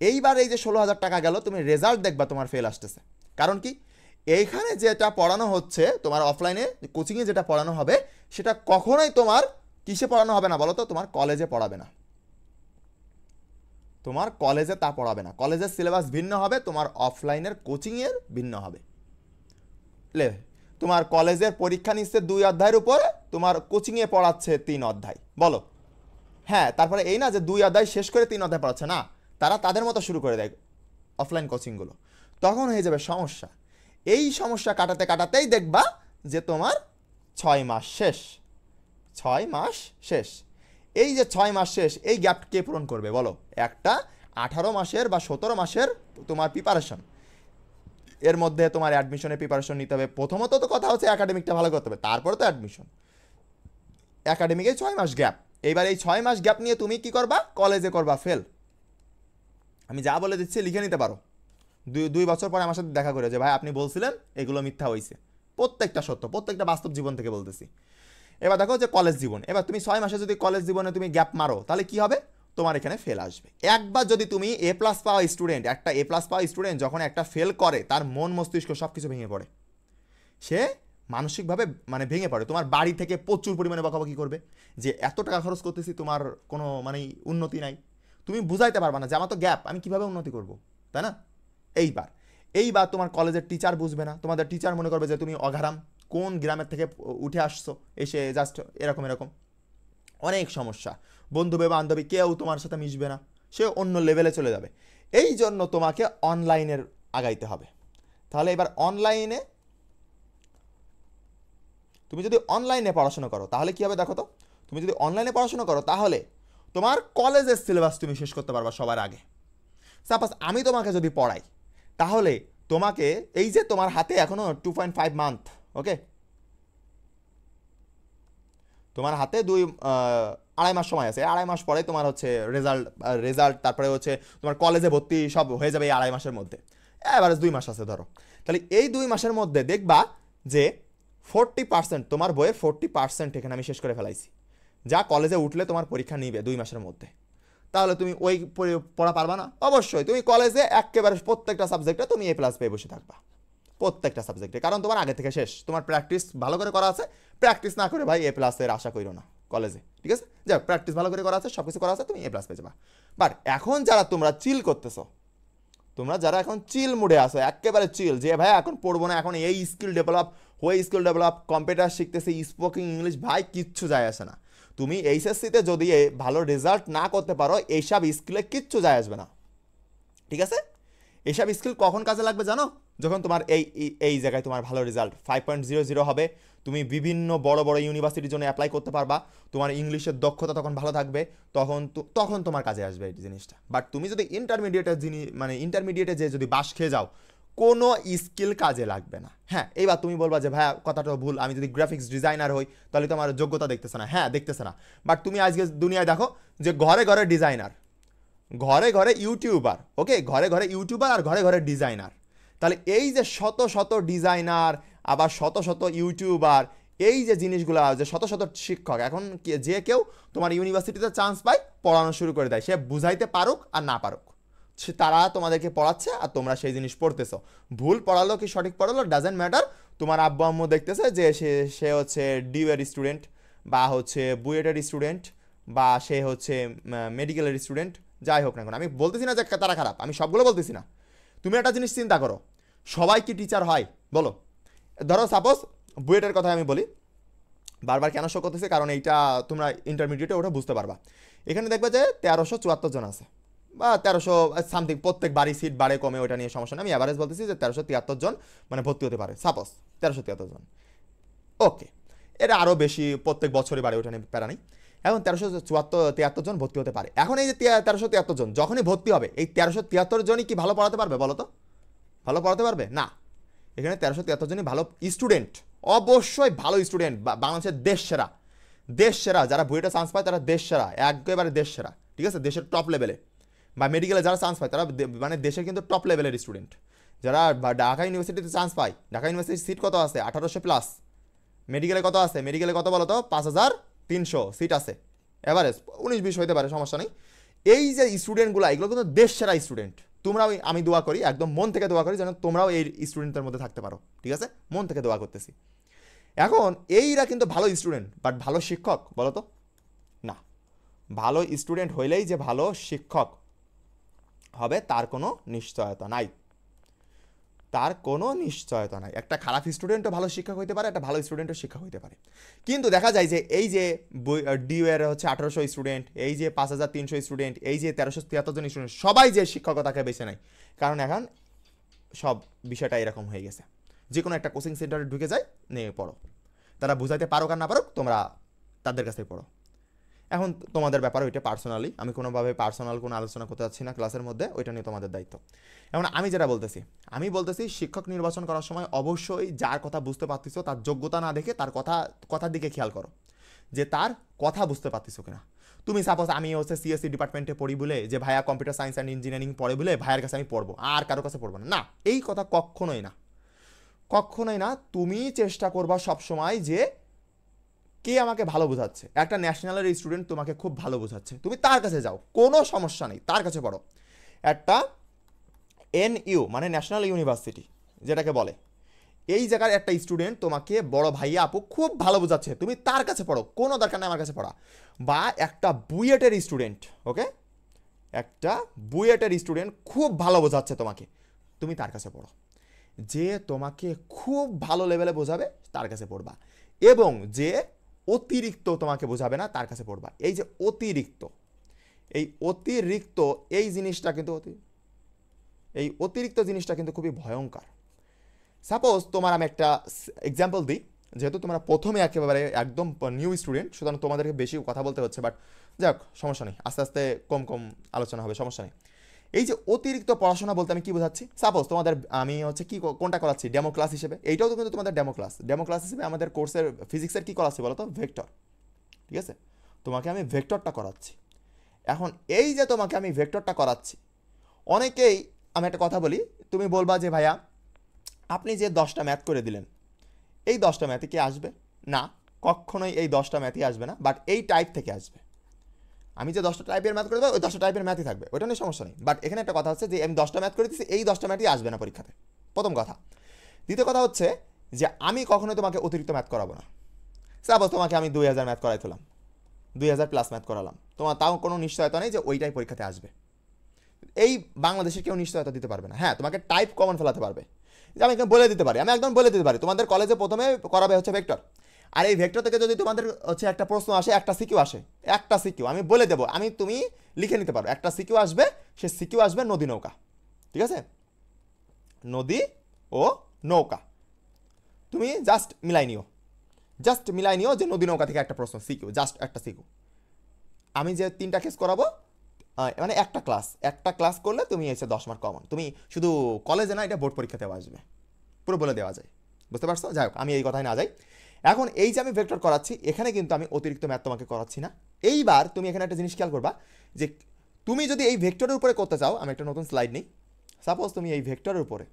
A: এইবার এই যে 16,000 টাকা গেল, তুমি রেজাল্ট দেখবা তোমার ফেল আসতেছে। কারণ কি, এইখানে যেটা পড়ানো হচ্ছে তোমার অফলাইনে কোচিংয়ে যেটা পড়ানো হবে সেটা কখনোই তোমার কিসে পড়ানো হবে না বলো তো? তোমার কলেজে পড়াবে না, তোমার কলেজে তা পড়াবে না। কলেজের সিলেবাস ভিন্ন হবে, তোমার অফলাইনের কোচিংয়ের ভিন্ন হবে। তোমার কলেজের পরীক্ষা নিচ্ছে 2 অধ্যায়ের উপর, তোমার কোচিংয়ে পড়াচ্ছে 3 অধ্যায়, বলো? হ্যাঁ, তারপরে এই না যে 2 অধ্যায় শেষ করে 3 অধ্যায় পড়াচ্ছে, না, তারা তাদের মতো শুরু করে দেয় অফলাইন কোচিংগুলো। তখন হয়ে যাবে সমস্যা। এই সমস্যা কাটাতে কাটাতেই দেখবা যে তোমার 6 মাস শেষ। 6 মাস শেষ। এই যে 6 মাস শেষ, এই গ্যাপ কে পূরণ করবে বলো? একটা 18 মাসের বা 17 মাসের তোমার প্রিপারেশন, এর মধ্যে তোমার অ্যাডমিশনের প্রিপারেশন নিতে হবে। প্রথমত তো কথা হচ্ছে একাডেমিকটা ভালো করতে হবে, তারপরে তো অ্যাডমিশন। একাডেমিকে 6 মাস গ্যাপ। এইবার এই 6 মাস গ্যাপ নিয়ে তুমি কি করবা? কলেজে করবা ফেল। আমি যা বলে দিচ্ছি লিখে নিতে পারো। 2 বছর পরে আমার সাথে দেখা করে যে ভাই আপনি বলছিলেন এগুলো মিথ্যা হয়েছে। প্রত্যেকটা সত্য, প্রত্যেকটা বাস্তব জীবন থেকে বলতেছি। এবার দেখো যে কলেজ জীবন, এবার তুমি 6 মাসে যদি কলেজ জীবনে তুমি গ্যাপ মারো তাহলে কি হবে? তোমার এখানে ফেল আসবে। একবার যদি তুমি এ প্লাস পাওয়া স্টুডেন্ট, একটা এ প্লাস পাওয়া স্টুডেন্ট যখন একটা ফেল করে, তার মন মস্তিষ্ক সব কিছু ভেঙে পড়ে, সে মানসিকভাবে মানে ভেঙে পড়ে। তোমার বাড়ি থেকে প্রচুর পরিমাণে বকাবকি করবে যে এত টাকা খরচ করতেছি, তোমার কোনো মানে উন্নতি নাই। তুমি বুঝাইতে পারবা না যে আমার তো গ্যাপ, আমি কিভাবে উন্নতি করব, তাই না? এইবার তোমার কলেজের টিচার বুঝবে না, তোমাদের টিচার মনে করবে যে তুমি অঘারাম, কোন গ্রামের থেকে উঠে আসছো, এসে জাস্ট এরকম এরকম অনেক সমস্যা। বন্ধু বান্ধবী কেউ তোমার সাথে মিশবে না, সে অন্য লেভেলে চলে যাবে। এই জন্য তোমাকে অনলাইনের আগাইতে হবে। তাহলে এবার অনলাইনে তুমি যদি অনলাইনে পড়াশোনা করো তাহলে কী হবে দেখো তো? তুমি যদি অনলাইনে পড়াশোনা করো তাহলে তোমার কলেজের সিলেবাস তুমি শেষ করতে পারবা সবার আগে। সাপোজ আমি তোমাকে যদি পড়াই, তাহলে তোমাকে এই যে তোমার হাতে এখনও 2.5 মান্থ, ওকে, তোমার হাতে 2-2.5 মাস সময় আছে। 2.5 মাস পরে তোমার হচ্ছে রেজাল্ট, তারপরে হচ্ছে তোমার কলেজে ভর্তি সব হয়ে যাবে এই 2.5 মাসের মধ্যে। এভারেজ 2 মাস আছে ধরো। তাহলে এই 2 মাসের মধ্যে দেখবা যে 40% তোমার বইয়ের 40% এখানে আমি শেষ করে ফেলাইছি, যা কলেজে উঠলে তোমার পরীক্ষা নিবে 2 মাসের মধ্যে। তাহলে তুমি ওই পড়া পারবা না? অবশ্যই তুমি কলেজে একেবারে প্রত্যেকটা সাবজেক্টে তুমি A+ পেয়ে বসে থাকবা, প্রত্যেকটা সাবজেক্টে, কারণ তোমার আগে থেকে শেষ, তোমার প্র্যাকটিস ভালো করে করা আছে। প্র্যাকটিস না করে ভাই A+ এর আশা করো না কলেজে, ঠিক আছে? যাক, প্র্যাকটিস ভালো করে করা আছে, সব কিছু করা আছে, তুমি A+ পেয়ে যাবা। বাট এখন যারা তোমরা চিল করতেছো, তোমরা যারা এখন চিল মুডে আসো, একেবারে চিল, যে ভাই এখন পড়বো না, এখন এই স্কিল ডেভেলপ, ওই স্কিল ডেভেলপ, কম্পিউটার শিখতেছে, স্পোকিং ইংলিশ, ভাই কিচ্ছু যায় আসে না। তুমি এইচএসসিতে যদি ভালো রেজাল্ট না করতে পারো, এইসব স্কিলে কিচ্ছু যায় আসবে না, ঠিক আছে? এইসব স্কিল কখন কাজে লাগবে জানো? যখন তোমার এই জায়গায় তোমার ভালো রেজাল্ট 5.00 হবে, তুমি বিভিন্ন বড় বড় ইউনিভার্সিটির জন্য অ্যাপ্লাই করতে পারবা, তোমার ইংলিশের দক্ষতা তখন ভালো থাকবে, তখন তোমার কাজে আসবে এই জিনিসটা। বাট তুমি যদি ইন্টারমিডিয়েটে যে যদি বাস খেয়ে যাও, কোনো স্কিল কাজে লাগবে না। হ্যাঁ, এইবার তুমি বলবা যে ভাইয়া কথাটা ভুল, আমি যদি গ্রাফিক্স ডিজাইনার হই তাহলে তো আমার যোগ্যতা দেখতেছে না। হ্যাঁ, দেখতেছে না, বাট তুমি আজকে দুনিয়ায় দেখো যে ঘরে ঘরে ডিজাইনার, ঘরে ঘরে ইউটিউবার, ওকে, ঘরে ঘরে ইউটিউবার আর ঘরে ঘরে ডিজাইনার। তাহলে এই যে শত শত ডিজাইনার, আবার শত শত ইউটিউবার, এই যে জিনিসগুলো, যে শত শত শিক্ষক, এখন যে কেউ তোমার ইউনিভার্সিটিতে চান্স পায়, পড়ানো শুরু করে দেয়, সে বুঝাইতে পারুক আর না পারুক, তারা তোমাদেরকে পড়াচ্ছে আর তোমরা সেই জিনিস পড়তেছো। ভুল পড়ালো কি সঠিক পড়ালো ডাজেন্ট ম্যাটার। তোমার আব্বু আম্মু দেখতেছে যে সে হচ্ছে ডিউয়ের স্টুডেন্ট, বা হচ্ছে বুয়েটের স্টুডেন্ট, বা সে হচ্ছে মেডিকেলের স্টুডেন্ট, যাই হোক না কেন, আমি বলতেছি না যে তারা খারাপ, আমি সবগুলো বলতেছি না। তুমি একটা জিনিস চিন্তা করো, সবাই কি টিচার হয় বলো? ধরো সাপোজ বুয়েটের কথা আমি বলি, বারবার কেন শো করতেছে, কারণ এইটা তোমরা ইন্টারমিডিয়েটে ওটা বুঝতে পারবা। এখানে দেখবে যে 1374 জন আছে, বা 1300 সামথিং, প্রত্যেক বাড়ি সিট বাড়ে কমে, ওটা নিয়ে সমস্যা নেই। আমি অ্যাভারেজ বলতেছি যে 1373 জন মানে ভর্তি হতে পারে, সাপোজ 1373 জন, ওকে। এটা আরও বেশি প্রত্যেক বছরই বাড়ে, ওটা নিয়ে প্যারা নেই। এখন 1373 জন ভর্তি হতে পারে। এখন এই যে 1373 জন যখনই ভর্তি হবে, এই 1373 জনই কি ভালো পড়াতে পারবে বলো তো? ভালো পড়াতে পারবে না। এখানে 1373 জনই ভালো স্টুডেন্ট, অবশ্যই ভালো স্টুডেন্ট, বাংলাদেশের দেশ সেরা যারা বুয়েটে চান্স পায় তারা দেশ সেরা, একেবারে দেশ সেরা, ঠিক আছে, দেশের টপ লেভেলে। বা মেডিকেলে যারা চান্স পায় তারা মানে দেশের কিন্তু টপ লেভেলের স্টুডেন্ট। যারা ঢাকা ইউনিভার্সিটিতে চান্স পায়, ঢাকা ইউনিভার্সিটির সিট কত আছে? 1800+। মেডিকেলে কত আছে? মেডিকেলে কত বলো তো? 5300 সিট আছে, এভারেজ 19-20 হইতে পারে, সমস্যা নেই। এই যে স্টুডেন্টগুলো, এগুলো কিন্তু দেশ সেরা স্টুডেন্ট। তোমরাও, আমি দোয়া করি, একদম মন থেকে দোয়া করি যেন তোমরাও এই স্টুডেন্টদের মধ্যে থাকতে পারো, ঠিক আছে, মন থেকে দোয়া করতেছি। এখন এইরা কিন্তু ভালো স্টুডেন্ট, বাট ভালো শিক্ষক বলো তো? না। ভালো স্টুডেন্ট হইলেই যে ভালো শিক্ষক হবে তার কোনো নিশ্চয়তা নাই, তার কোনো নিশ্চয়তা নাই। একটা খারাপ স্টুডেন্টও ভালো শিক্ষক হইতে পারে, একটা ভালো স্টুডেন্টও শিক্ষক হইতে পারে। কিন্তু দেখা যায় যে এই যে ডিউয়ের হচ্ছে 1800 স্টুডেন্ট, এই যে 5300 স্টুডেন্ট, এই যে 1373 জন স্টুডেন্ট, সবাই যে শিক্ষকতাকে বেছে নেয়, কারণ এখন সব বিষয়টা এরকম হয়ে গেছে। যে কোনো একটা কোচিং সেন্টারে ঢুকে যায়, নিয়ে পড়ো, তারা বুঝাইতে পারো আর না পারো, তোমরা তাদের কাছে পড়ো। এখন তোমাদের ব্যাপার, ওইটা পার্সোনালি, আমি কোনোভাবে পার্সোনাল কোনো আলোচনা করতে চাচ্ছি না ক্লাসের মধ্যে, ওইটা নিয়ে তোমাদের দায়িত্ব। এখন আমি যেটা বলতেছি শিক্ষক নির্বাচন করার সময় অবশ্যই যার কথা বুঝতে পারতেছো তার যোগ্যতা না দেখে তার কথার দিকে খেয়াল করো, যে তার কথা বুঝতে পারতেছো কিনা। তুমি সাপোজ আমি হচ্ছে সিএসসি ডিপার্টমেন্টে পড়ি বলে, যে ভাইয়া কম্পিউটার সায়েন্স অ্যান্ড ইঞ্জিনিয়ারিং পড়ে বলে ভাইয়ের কাছে আমি পড়বো, আর কারো কাছে পড়বো না, না, এই কথা কখনোই না, কখনোই না। তুমি চেষ্টা করবা সবসময় যে কে আমাকে ভালো বোঝাচ্ছে। একটা ন্যাশনালের স্টুডেন্ট তোমাকে খুব ভালো বোঝাচ্ছে, তুমি তার কাছে যাও, কোনো সমস্যা নেই, তার কাছে পড়ো। একটা এনইউ মানে ন্যাশনাল ইউনিভার্সিটি যেটাকে বলে, এই জায়গার একটা স্টুডেন্ট তোমাকে বড় ভাইয়া আপু খুব ভালো বোঝাচ্ছে, তুমি তার কাছে পড়ো, কোনো দরকার নেই আমার কাছে পড়া। বা একটা বুয়েটের স্টুডেন্ট, ওকে, একটা বুয়েটের স্টুডেন্ট খুব ভালো বোঝাচ্ছে তোমাকে, তুমি তার কাছে পড়ো। যে তোমাকে খুব ভালো লেভেলে বোঝাবে তার কাছে পড়বা, এবং যে অতিরিক্ত তোমাকে বোঝাবে না তার কাছে পড়বা। এই যে অতিরিক্ত, এই জিনিসটা কিন্তু জিনিসটা কিন্তু খুবই ভয়ঙ্কর। সাপোজ তোমার আমি একটা এক্সাম্পল দিই, যেহেতু তোমরা প্রথমে একেবারে একদম নিউ স্টুডেন্ট, সুতরাং তোমাদেরকে বেশি কথা বলতে হচ্ছে, বাট যাক সমস্যা নেই, আস্তে আস্তে কম কম আলোচনা হবে, সমস্যা নেই। এই যে অতিরিক্ত পড়াশোনা বলতে আমি কি বোঝাচ্ছি, সাপোজ তোমাদের আমি হচ্ছে কি কোনটা করাচ্ছি, ডেমো ক্লাস হিসেবে, এইটাও তো কিন্তু তোমাদের ডেমো ক্লাস হিসেবে আমাদের কোর্সের ফিজিক্সের কি করাচ্ছি বলো তো, ভেক্টর, ঠিক আছে, তোমাকে আমি ভেক্টরটা করাচ্ছি। এখন এই যে তোমাকে আমি ভেক্টরটা করাচ্ছি, অনেকেই, আমি একটা কথা বলি, তুমি বলবা যে ভাইয়া আপনি যে 10টা ম্যাথ করে দিলেন, এই 10টা ম্যাথে কি আসবে? না, কখনোই এই 10টা ম্যাথই আসবে না, বাট এই টাইপ থেকে আসবে। আমি যে 10টা টাইপের ম্যাথ করে দেবো, ওই 10টা টাইপের ম্যাথই থাকবে, ওইটা নিয়ে সমস্যা নেই। বাট এখানে একটা কথা হচ্ছে যে আমি 10টা ম্যাথ করে দিচ্ছি, এই 10টা ম্যাথই আসবে না পরীক্ষাতে, প্রথম কথা। দ্বিতীয় কথা হচ্ছে যে আমি কখনোই তোমাকে অতিরিক্ত ম্যাথ করাবো না। সাপোজ তোমাকে আমি 2000 ম্যাথ করাইছিলাম, 2000+ ম্যাথ করালাম, তোমার তাও কোনো নিশ্চয়তা নেই যে ওইটাই পরীক্ষাতে আসবে। এই বাংলাদেশের কেউ নিশ্চয়তা দিতে পারবে না। হ্যাঁ, তোমাকে টাইপ কমন ফেলাতে পারবে, যে আমি বলে দিতে পারি, আমি একদম বলে দিতে পারি তোমাদের কলেজে প্রথমে করাবে হচ্ছে ভেক্টর, আর এই ভেক্টর থেকে যদি তোমাদের হচ্ছে একটা প্রশ্ন আসে, একটা সিকিউ আমি বলে দেবো, তুমি লিখে নিতে পারো, একটা সিকিউ আসবে, সে সিকিউ আসবে নদী নৌকা, ঠিক আছে, নদী ও ও নৌকা। তুমি জাস্ট মিলাই নিও যে নদী নৌকা থেকে একটা প্রশ্ন সিকিউ, জাস্ট একটা সিকিউ। আমি যে 3টা কেস করাবো, মানে একটা ক্লাস করলে তুমি এসে 10 মার্ক কমন। তুমি শুধু কলেজে না, এটা বোর্ড পরীক্ষাতেও আসবে, পুরো বলে দেওয়া যায়। বুঝতে পারছো? যাই হোক, আমি এই কথায় না যাই। এখন এই যে আমি ভেক্টর করাচ্ছি, এখানে কিন্তু আমি অতিরিক্ত ম্যাথ তোমাকে করাচ্ছি না। এইবার তুমি এখানে একটা জিনিস খেয়াল করবা যে তুমি যদি এই ভেক্টরের উপরে করতে চাও, আমি একটা নতুন স্লাইড নিই। সাপোজ তুমি এই ভেক্টরের উপরে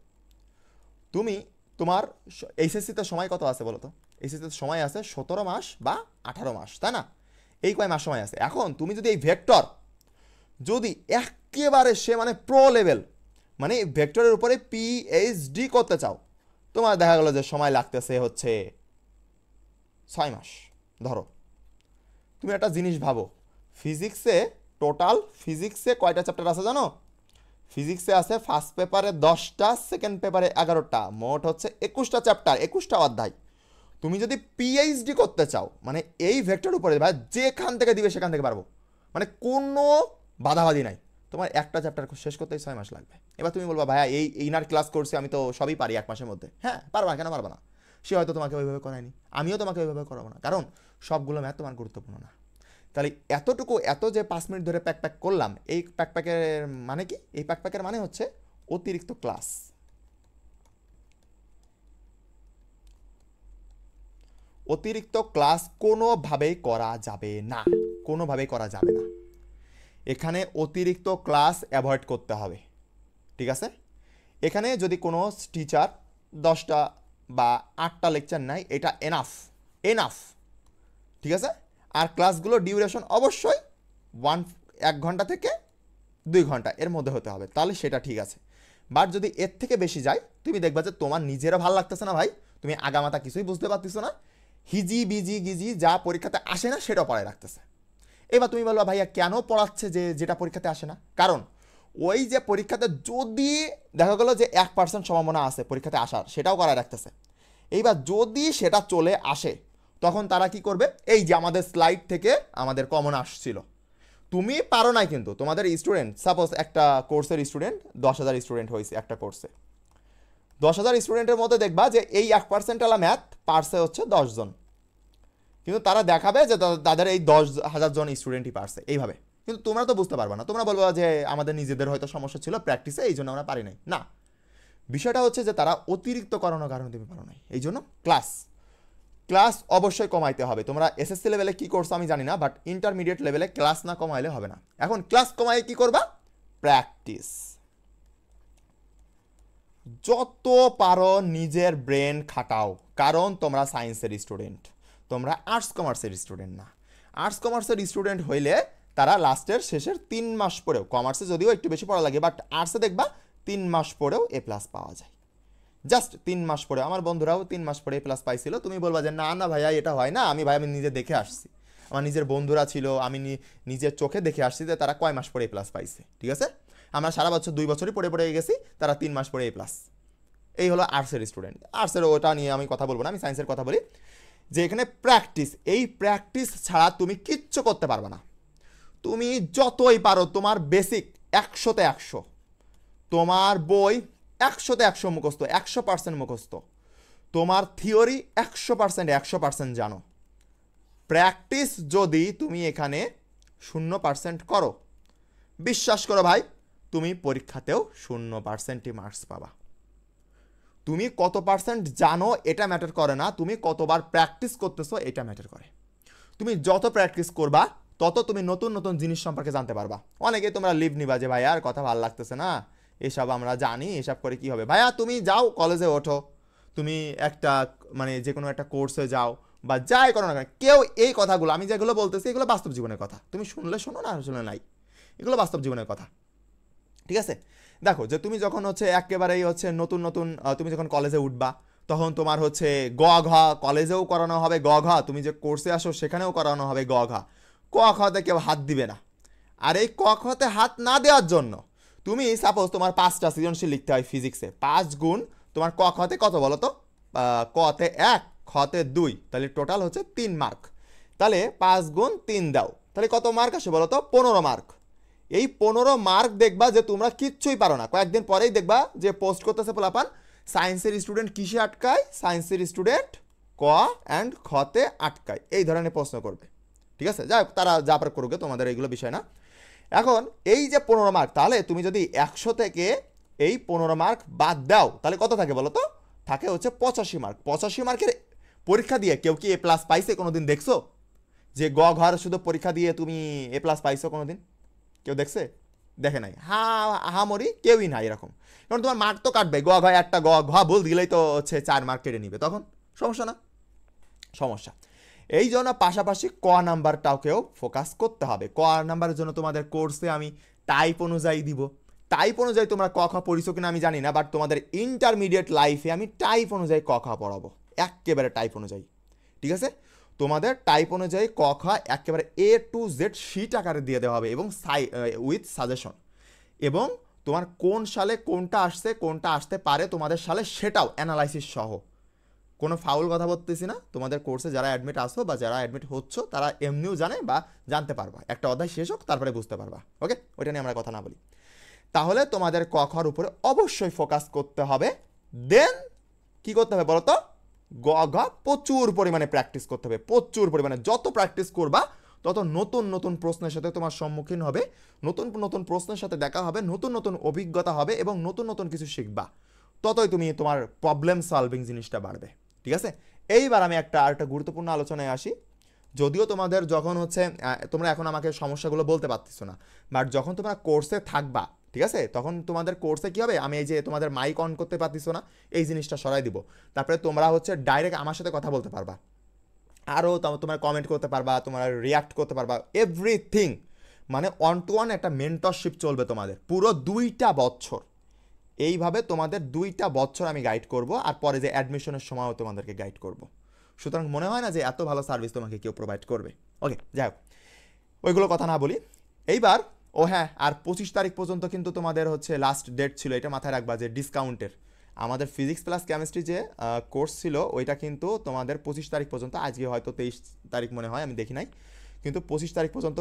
A: তুমি তোমার এইচএসসিতে সময় কত আছে বলো তো? এইচএসসিতে সময় আছে 17 মাস বা 18 মাস, তাই না? এই কয় মাস সময় আছে। এখন তুমি যদি এই ভেক্টর যদি একেবারে সে মানে প্রো লেভেল, মানে ভেক্টরের উপরে পিএইচডি করতে চাও, তোমার দেখা গেল যে সময় লাগতেছে হচ্ছে 6 মাস। ধরো তুমি একটা জিনিস ভাবো, টোটাল ফিজিক্সে কয়টা চ্যাপ্টার আছে জানো? ফিজিক্সে আছে ফার্স্ট পেপারে 10টা, সেকেন্ড পেপারে 11টা, মোট হচ্ছে 21টা চ্যাপ্টার, 21টা অধ্যায়। তুমি যদি পিএইচডি করতে চাও, মানে এই ভেক্টর উপরে ভাই যেখান থেকে দিবে সেখান থেকে পারবো, মানে কোনো বাধাবাধি নাই। তোমার একটা চ্যাপ্টার শেষ করতেই 6 মাস লাগবে। এবার তুমি বলবা ভাইয়া এই ইনার ক্লাস করছি, আমি তো সবই পারি 1 মাসের মধ্যে। হ্যাঁ পারবা, কেন পারবা না? সে হয়তো তোমাকে ওইভাবে করায়নি, আমিও তোমাকে ওইভাবে করাবো না, কারণ সবগুলো ম্যাথ তোমার গুরুত্বপূর্ণ না। তাহলে এত যে 5 মিনিট ধরে প্যাক করলাম, এই প্যাকের মানে কি? এই প্যাকের মানে হচ্ছে অতিরিক্ত ক্লাস। অতিরিক্ত ক্লাস কোনোভাবেই করা যাবে না, এখানে অতিরিক্ত ক্লাস অ্যাভয়েড করতে হবে। ঠিক আছে? এখানে যদি কোনো টিচার 10টা বা 8টা লেকচার নেয়, এটা এনাফ। ঠিক আছে? আর ক্লাসগুলো ডিউরেশন অবশ্যই 1 ঘন্টা থেকে 2 ঘন্টা এর মধ্যে হতে হবে, তাহলে সেটা ঠিক আছে। বাট যদি এর থেকে বেশি যায়, তুমি দেখবা যে তোমার নিজেরও ভালো লাগতেছে না ভাই, তুমি আগামাতা কিছুই বুঝতে পারতেছো না, হিজি বিজি গিজি যা পরীক্ষাতে আসে না সেটাও পড়ায় রাখতেছে। এবার তুমি বলবা ভাইয়া কেন পড়াচ্ছে যেটা পরীক্ষাতে আসে না? কারণ ওই যে পরীক্ষাতে যদি দেখা গেলো যে 1% সম্ভাবনা আছে পরীক্ষাতে আসার, সেটাও করায় রাখতেছে। এইবার যদি সেটা চলে আসে, তখন তারা কি করবে? এই যে আমাদের স্লাইড থেকে আমাদের কমন আসছিল, তুমি পারো নাই, কিন্তু তোমাদের স্টুডেন্ট, সাপোজ একটা কোর্সের স্টুডেন্ট 10,000 স্টুডেন্ট হয়েছে একটা কোর্সে, 10,000 স্টুডেন্টের মধ্যে দেখবা যে এই 1% ম্যাথ পারছে হচ্ছে 10 জন, কিন্তু তারা দেখাবে যে তাদের এই 10,000 জন স্টুডেন্টই পারছে এইভাবে। কিন্তু তোমরা তো বুঝতে পারবে না, তোমরা বলবো যে আমাদের নিজেদের হয়তো সমস্যা ছিল প্র্যাকটিসে, এই জন্য আমরা পারি নাই। না, বিষয়টা হচ্ছে যে তারা অতিরিক্ত করানোর কারণে তুমি পারো নাই। এই জন্য ক্লাস অবশ্যই কমাইতে হবে। তোমরা এসএসসি লেভেলে কি করছো আমি জানি না, বাট ইন্টারমিডিয়েট লেভেলে ক্লাস না কমাইলে হবে না। এখন ক্লাস কমাই কি করবা? প্র্যাকটিস। যত পারো নিজের ব্রেন খাটাও, কারণ তোমরা সায়েন্সের স্টুডেন্ট, তোমরা আর্টস কমার্সের স্টুডেন্ট না। আর্টস কমার্সের স্টুডেন্ট হইলে তারা লাস্টের শেষের 3 মাস পরেও, কমার্সে যদিও একটু বেশি পড়া লাগে, বাট আর্টসে দেখবা 3 মাস পরেও A+ পাওয়া যায়। জাস্ট 3 মাস পরে, আমার বন্ধুরাও 3 মাস পরে A+ পাইছিল। তুমি বলবা যে না না ভাইয়া এটা হয় না, আমি নিজে দেখে আসছি, আমার নিজের বন্ধুরা ছিল, আমি নিজের চোখে দেখে আসছি যে তারা কয় মাস পরে A+ পাইছে। ঠিক আছে? আমরা সারা বছর 2 বছরই পড়ে গেছি, তারা 3 মাস পরে A+। এই হলো আর্টসের স্টুডেন্ট। আর্টসের ওটা নিয়ে আমি কথা বলবো না, আমি সায়েন্সের কথা বলি। যে এখানে প্র্যাকটিস, এই প্র্যাকটিস ছাড়া তুমি কিচ্ছু করতে পারবে না। তুমি যতই পারো তোমার বেসিক 100তে 100, তোমার বই 100তে 100 মুখস্থ, 100% মুখস্থ, তোমার থিওরি 100% জানো। প্র্যাকটিস যদি তুমি এখানে 0% করো, বিশ্বাস করো ভাই, তুমি পরীক্ষাতেও 0%ই মার্কস পাবা। তুমি কত পার্সেন্ট জানো এটা ম্যাটার করে না, তুমি কতবার প্র্যাকটিস করতেছো এটা ম্যাটার করে। তুমি যত প্র্যাকটিস করবা তত তুমি নতুন নতুন জিনিস সম্পর্কে জানতে পারবা। অনেকে তোমরা লিভ নিবা যে ভাই আর কথা ভালো লাগতেছে না, এসব আমরা জানি, এসব করে কি হবে? ভাইয়া তুমি যাও, কলেজে ওঠো, তুমি একটা মানে যে কোনো একটা কোর্সে যাও বা যাই করো না কেন, কেউ এই কথাগুলো আমি যেগুলো বলতেছি এগুলো বাস্তব জীবনের কথা, তুমি শুনলে শোনো না শুনলে নাই, এগুলো বাস্তব জীবনের কথা। ঠিক আছে? দেখো যে তুমি যখন হচ্ছে একেবারেই হচ্ছে নতুন তুমি যখন কলেজে উঠবা, তখন তোমার হচ্ছে গ ঘ কলেজেও করানো হবে, গ ঘ তুমি যে কোর্সে আসো সেখানেও করানো হবে গ ঘ। ক খতে কেউ হাত দিবে না। আর এই ক খতে হাত না দেওয়ার জন্য তুমি সাপোজ তোমার 5টা সৃজনশীল লিখতে হয় ফিজিক্সে, 5 গুণ তোমার ক খতে কত বলো তো? কতে 1, খতে 2, তাহলে টোটাল হচ্ছে 3 মার্ক। তাহলে 5 গুণ 3 দাও, তাহলে কত মার্ক আসে বলো তো? 15 মার্ক। এই 15 মার্ক দেখবা যে তোমরা কিচ্ছুই পারো না, কয়েকদিন পরেই দেখবা যে পোস্ট করতেছে পোলাপান সায়েন্সের স্টুডেন্ট কিসে আটকায়? সায়েন্সের স্টুডেন্ট ক অ্যান্ড খতে আটকায়, এই ধরনের প্রশ্ন করবে। ঠিক আছে, যাই হোক, তারা যা পারে করুক, তোমাদের এইগুলো বিষয় না। এখন এই যে 15 মার্ক, তাহলে তুমি যদি 100 থেকে এই 15 মার্ক বাদ দাও তাহলে কত থাকে বলো তো? থাকে হচ্ছে 85 মার্ক। 85 মার্কের পরীক্ষা দিয়ে কেউ কি এ প্লাস পাইছে কোনোদিন দেখছো? যে গ ঘর শুধু পরীক্ষা দিয়ে তুমি এ প্লাস পাইছো কোনোদিন? কেউ দেখছে? দেখে নাই। হামরি কেউই নাই এরকম। কারণ তোমার মার্ক তো কাটবে, গ ঘ একটা গ ঘ ভুল দিলেই তো হচ্ছে 4 মার্ক কেটে নিবে, তখন সমস্যা না? সমস্যা। এই জন্য পাশাপাশি ক নাম্বারটাকেও ফোকাস করতে হবে। ক নাম্বারের জন্য তোমাদের কোর্সে আমি টাইপ অনুযায়ী দিব। টাইপ অনুযায়ী তোমরা ক খ পড়িছো কিনা আমি জানি না, বাট তোমাদের ইন্টারমিডিয়েট লাইফে আমি টাইপ অনুযায়ী ক খ পড়াবো, একেবারে টাইপ অনুযায়ী। ঠিক আছে, তোমাদের টাইপ অনুযায়ী ক খ একেবারে A to Z শিট আকারে দিয়ে দেওয়া হবে, এবং উইথ সাজেশন, এবং তোমার কোন সালে কোনটা আসছে, কোনটা আসতে পারে তোমাদের সালে, সেটাও অ্যানালাইসিস সহ। কোনো ফাউল কথা বলতেছি না, তোমাদের কোর্সে যারা অ্যাডমিট আসো বা যারা অ্যাডমিট হচ্ছ তারা এমনিও জানে বা জানতে পারবা, একটা অধ্যায় শেষ হোক তারপরে বুঝতে পারবা। ওকে, ওইটা নিয়ে আমরা কথা না বলি। তাহলে তোমাদের ক খর উপরে অবশ্যই ফোকাস করতে হবে। দেন কি করতে হবে বলো তো? গ ঘ প্রচুর পরিমাণে প্র্যাকটিস করতে হবে, প্রচুর পরিমাণে। যত প্র্যাকটিস করবা তত নতুন নতুন প্রশ্নের সাথে তোমার সম্মুখীন হবে, নতুন নতুন প্রশ্নের সাথে দেখা হবে, নতুন নতুন অভিজ্ঞতা হবে, এবং নতুন নতুন কিছু শিখবা। ততই তুমি তোমার প্রবলেম সলভিং জিনিসটা বাড়বে। ঠিক আছে, এইবার আমি আরেকটা গুরুত্বপূর্ণ আলোচনায় আসি। যদিও তোমাদের যখন হচ্ছে তোমরা এখন আমাকে সমস্যাগুলো বলতে পারতেছো না, বাট যখন তোমরা কোর্সে থাকবা, ঠিক আছে, তখন তোমাদের কোর্সে কী হবে, আমি এই যে তোমাদের মাইক অন করতে পারতেছো না এই জিনিসটা সরাই দিব। তারপরে তোমরা হচ্ছে ডাইরেক্ট আমার সাথে কথা বলতে পারবা, আরও তোমরা কমেন্ট করতে পারবা, তোমরা রিয়াক্ট করতে পারবা, এভরিথিং। মানে ওয়ান টু ওয়ান একটা মেন্টরশিপ চলবে তোমাদের পুরো 2টা বছর। এইভাবে তোমাদের 2টা বছর আমি গাইড করব, আর পরে যে অ্যাডমিশনের সময়ও তোমাদেরকে গাইড করব। সুতরাং মনে হয় না যে এত ভালো সার্ভিস তোমাকে কেউ প্রোভাইড করবে। ওকে, যাই হোক, ওইগুলো কথা না বলি। এইবার হ্যাঁ, আর 25 তারিখ পর্যন্ত কিন্তু তোমাদের হচ্ছে লাস্ট ডেট ছিল, এটা মাথায় রাখবা যে ডিসকাউন্টের। আমাদের ফিজিক্স প্লাস কেমিস্ট্রি যে কোর্স ছিল ওইটা কিন্তু তোমাদের 25 তারিখ পর্যন্ত, আজকে হয়তো 23 তারিখ মনে হয়, আমি দেখি নাই, কিন্তু 25 তারিখ পর্যন্ত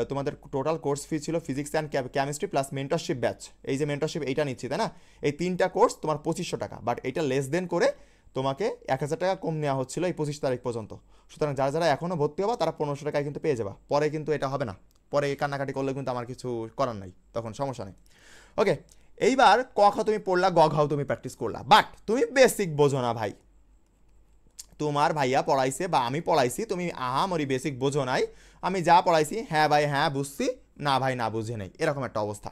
A: তোমাদের টোটাল কোর্স ফি ছিল physics and chemistry plus mentorship batch. এই যে মেন্টরশিপ এইটা নিচ্ছি, তাই না, এই 3টা কোর্স তোমার 2500 টাকা, বাট এইটা লেস দেন করে তোমাকে 1000 টাকা কম নেওয়া হচ্ছিল এই 25 তারিখ পর্যন্ত। সুতরাং যারা যারা এখনও ভর্তি হবা তারা 1500 টাকায় কিন্তু পেয়ে যাবা। পরে কিন্তু এটা হবে না, পরে কান্নাকাটি করলে কিন্তু আমার কিছু করার নাই, তখন সমস্যা নেই। ওকে, এইবার ক খ তুমি পড়লা, গ ঘাও তুমি প্র্যাকটিস করলা, বাট তুমি বেসিক বোঝো না ভাই। তোমার ভাইয়া পড়াইছে বা আমি পড়াইছি, তুমি আহামরি বেসিক বোঝো নাই। আমি যা পড়াইছি হ্যাঁ ভাই হ্যাঁ বুঝছি, না ভাই না বুঝে নেই, এরকম একটা অবস্থা।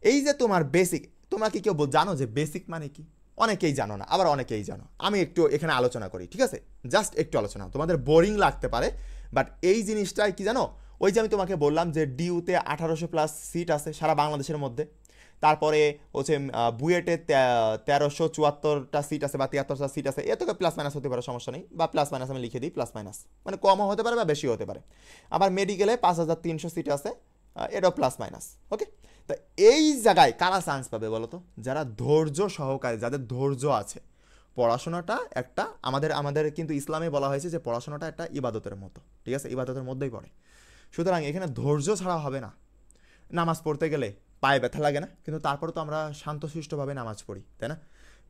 A: এই যে তোমার বেসিক, তোমরা কি কেউ জানো যে বেসিক মানে কি? অনেকেই জানো না, আবার অনেকেই জানো। আমি একটু এখানে আলোচনা করি, ঠিক আছে, জাস্ট একটু আলোচনা, তোমাদের বোরিং লাগতে পারে, বাট এই জিনিসটাই কি জানো, ওই যে আমি তোমাকে বললাম যে ডিউতে 1800+ সিট আছে সারা বাংলাদেশের মধ্যে, তারপরে হচ্ছে বুয়েটে 1374টা সিট আছে বা 73টা সিট আছে, এ থেকে প্লাস মাইনাস হতে পারে, সমস্যা নেই, বা প্লাস মাইনাস আমি লিখে দিই, প্লাস মাইনাস মানে কমও হতে পারে বা বেশিও হতে পারে। আবার মেডিকেলে 5300 সিট আছে, এটাও প্লাস মাইনাস। ওকে, তা এই জায়গায় কারা চান্স পাবে বলো তো? যারা ধৈর্য সহকারে, যাদের ধৈর্য আছে। পড়াশোনাটা একটা আমাদের কিন্তু ইসলামে বলা হয়েছে যে পড়াশোনাটা একটা ইবাদতের মতো, ঠিক আছে, ইবাদতের মধ্যেই পড়ে। সুতরাং এখানে ধৈর্য ছাড়া হবে না। নামাজ পড়তে গেলে পায়ে ব্যথা লাগে না, কিন্তু তারপরে তো আমরা শান্তশিষ্টভাবে নামাজ পড়ি, তাই না?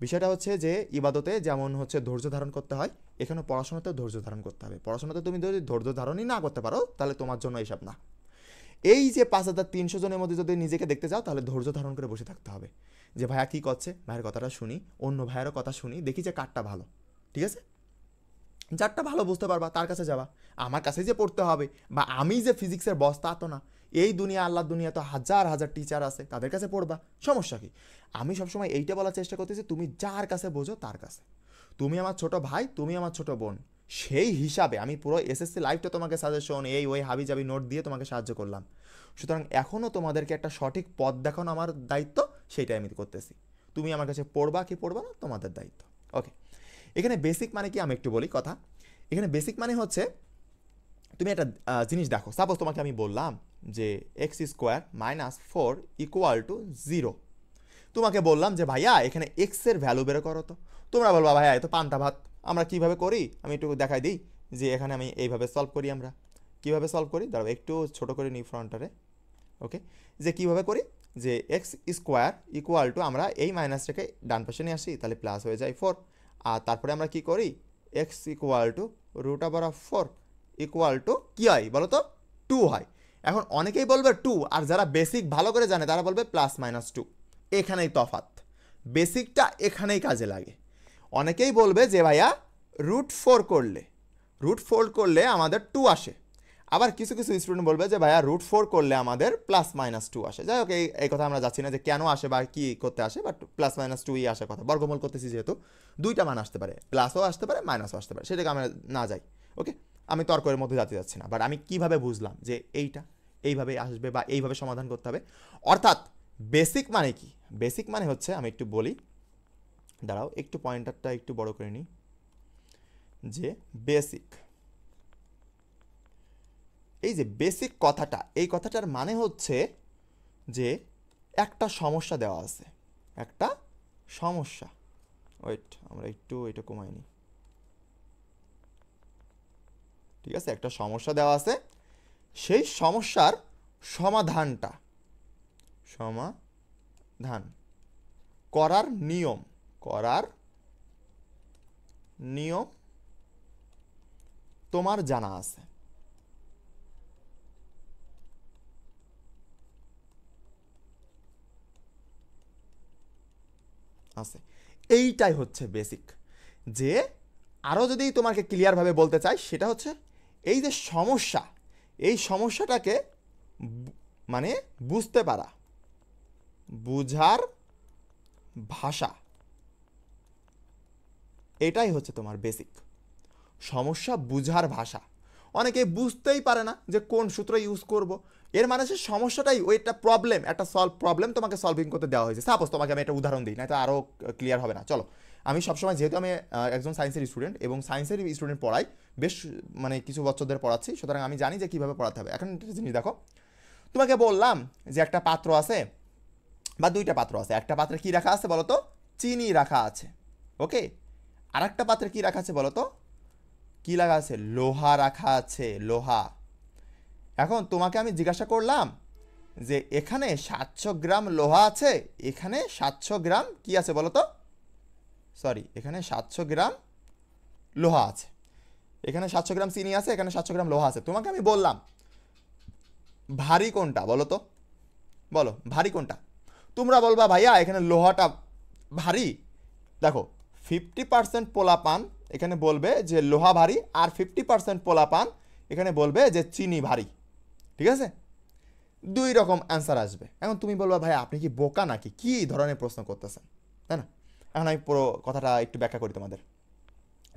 A: বিষয়টা হচ্ছে যে ইবাদতে যেমন হচ্ছে ধৈর্য ধারণ করতে হয়, এখানে পড়াশোনাতেও ধৈর্য ধারণ করতে হবে। পড়াশোনাতে তুমি যদি ধৈর্য ধারণই না করতে পারো তাহলে তোমার জন্য এইসব না। এই যে 5300 জনের মধ্যে যদি নিজেকে দেখতে চাও তাহলে ধৈর্য ধারণ করে বসে থাকতে হবে, যে ভাইয়া কী করছে, ভাইয়ের কথাটা শুনি, অন্য ভাইয়েরও কথা শুনি, দেখি যে কারটা ভালো, ঠিক আছে, যারটা ভালো বুঝতে পারবা তার কাছে যাবা। আমার কাছে যে পড়তে হবে বা আমি যে ফিজিক্সের বস তা তো না। এই দুনিয়া, আল্লাহর দুনিয়া তো হাজার হাজার টিচার আছে, তাদের কাছে পড়বা, সমস্যা কি? আমি সবসময় এইটা বলার চেষ্টা করতেছি, তুমি যার কাছে বোঝো তার কাছে। তুমি আমার ছোট ভাই, তুমি আমার ছোট বোন, সেই হিসাবে আমি পুরো এসএসসি লাইফটা তোমাকে সাজেশন এই ওই হাবি জাবি নোট দিয়ে তোমাকে সাহায্য করলাম। সুতরাং এখনও তোমাদেরকে একটা সঠিক পথ দেখানো আমার দায়িত্ব, সেইটাই আমি করতেছি। তুমি আমার কাছে পড়বা কি পড়বা না তোমাদের দায়িত্ব। ওকে, এখানে বেসিক মানে কি আমি একটু বলি কথা। এখানে বেসিক মানে হচ্ছে তুমি একটা জিনিস দেখো, সাপোজ তোমাকে আমি বললাম যে x² - 4 = 0। তোমাকে বললাম যে ভাইয়া এখানে এক্সের ভ্যালু বের করো তো। তোমরা বলবা ভাইয়া এ তো পান্তা ভাত, আমরা কীভাবে করি আমি একটু দেখাই দিই। যে এখানে আমি এইভাবে সলভ করি, আমরা কীভাবে সলভ করি দাঁড়াবো একটু ছোটো করে নিই ফ্রন্টারে। ওকে, যে কীভাবে করি, যে এক্স স্কোয়ার ইকুয়াল টু আমরা এই মাইনাসটাকে ডান পাশে নিয়ে আসি, তাহলে প্লাস হয়ে যায় 4। আর তারপরে আমরা কি করি, x equal to root over of 4 equal to কী হয় বলো তো, 2 হয়। এখন অনেকেই বলবে 2, আর যারা বেসিক ভালো করে জানে তারা বলবে +-2। এখানেই তফাৎ, বেসিকটা এখানেই কাজে লাগে। অনেকেই বলবে যে ভাইয়া √4 করলে আমাদের 2 আসে। আবার কিছু কিছু স্টুডেন্ট বলবে যে ভাইয়া √4 করলে আমাদের +-2 আসে। যাই হোক, এই কথা আমরা যাচ্ছি না যে কেন আসে বা কি করতে আসে, বাট +-2ই আসে কথা। বর্গমূল করতেছি যেহেতু, দুইটা মান আসতে পারে, প্লাসও আসতে পারে মাইনাসও আসতে পারে, সেটাকে আমরা না যাই। ওকে, আমি তর্কের মধ্যে যেতে যাচ্ছি না, বাট আমি কিভাবে বুঝলাম যে এইটা এইভাবে আসবে বা এইভাবে সমাধান করতে হবে। অর্থাৎ বেসিক মানে কি, বেসিক মানে হচ্ছে, আমি একটু বলি, দাঁড়াও একটু পয়েন্টারটা একটু বড় করে নিই, যে বেসিক, এই যে বেসিক কথাটা, এই কথাটার মানে হচ্ছে যে একটা সমস্যা দেওয়া আছে, একটা সমস্যা। ওয়েট, আমরা একটু এটা কমাই নিই। ঠিক আছে, একটা সমস্যা দেওয়া আছে, সেই সমস্যার সমাধান করার নিয়ম তোমার জানা আছে। এইটাই হচ্ছে বেসিক। যে আরও যদি তোমাকে ক্লিয়ারভাবে বলতে চাই, সেটা হচ্ছে এই যে সমস্যা, এই সমস্যাটাকে মানে বুঝতে পারা, বুঝার ভাষা, এটাই হচ্ছে তোমার বেসিক। সমস্যা বুঝার ভাষা। অনেকে বুঝতেই পারে না যে কোন সূত্র ইউজ করব। এর মানে সে সমস্যাটাই, ওইটা প্রবলেম, একটা প্রবলেম তোমাকে সলভিং করতে দেওয়া হয়েছে। সাপোজ তোমাকে আমি একটা উদাহরণ দিই, না তো আরও ক্লিয়ার হবে না। চলো, আমি সবসময়, যেহেতু আমি একজন সায়েন্সের স্টুডেন্ট এবং সায়েন্সের স্টুডেন্ট পড়াই, বেশ মানে কিছু বছর ধরে পড়াচ্ছি, সুতরাং আমি জানি যে কীভাবে পড়াতে হবে। এখন একটা জিনিস দেখো, তোমাকে বললাম যে একটা পাত্র আছে বা দুইটা পাত্র আছে। একটা পাত্রে কি রাখা আছে বলো তো, চিনি রাখা আছে। ওকে, আর একটা পাত্রে কি রাখা আছে বলো তো, কি লাগা আছে, লোহা রাখা আছে, লোহা। এখন তোমাকে আমি জিজ্ঞাসা করলাম যে এখানে 700 গ্রাম লোহা আছে, এখানে 700 গ্রাম কি আছে বলো তো, সরি, এখানে 700 গ্রাম লোহা আছে, এখানে 700 গ্রাম চিনি আছে, এখানে 700 গ্রাম লোহা আছে। তোমাকে আমি বললাম ভারী কোনটা বলো তো, বলো ভারী কোনটা। তোমরা বলবা ভাইয়া এখানে লোহাটা ভারী। দেখো, 50% পোলাপান এখানে বলবে যে লোহা ভারী, আর 50% পোলাপান এখানে বলবে যে চিনি ভারী। ঠিক আছে, দুই রকম অ্যান্সার আসবে। এখন তুমি বলবা ভাই আপনি কি বোকা নাকি, কি ধরনের প্রশ্ন করতেছেন, তাই না? এখন আমি পুরো কথাটা একটু ব্যাখ্যা করি তোমাদের।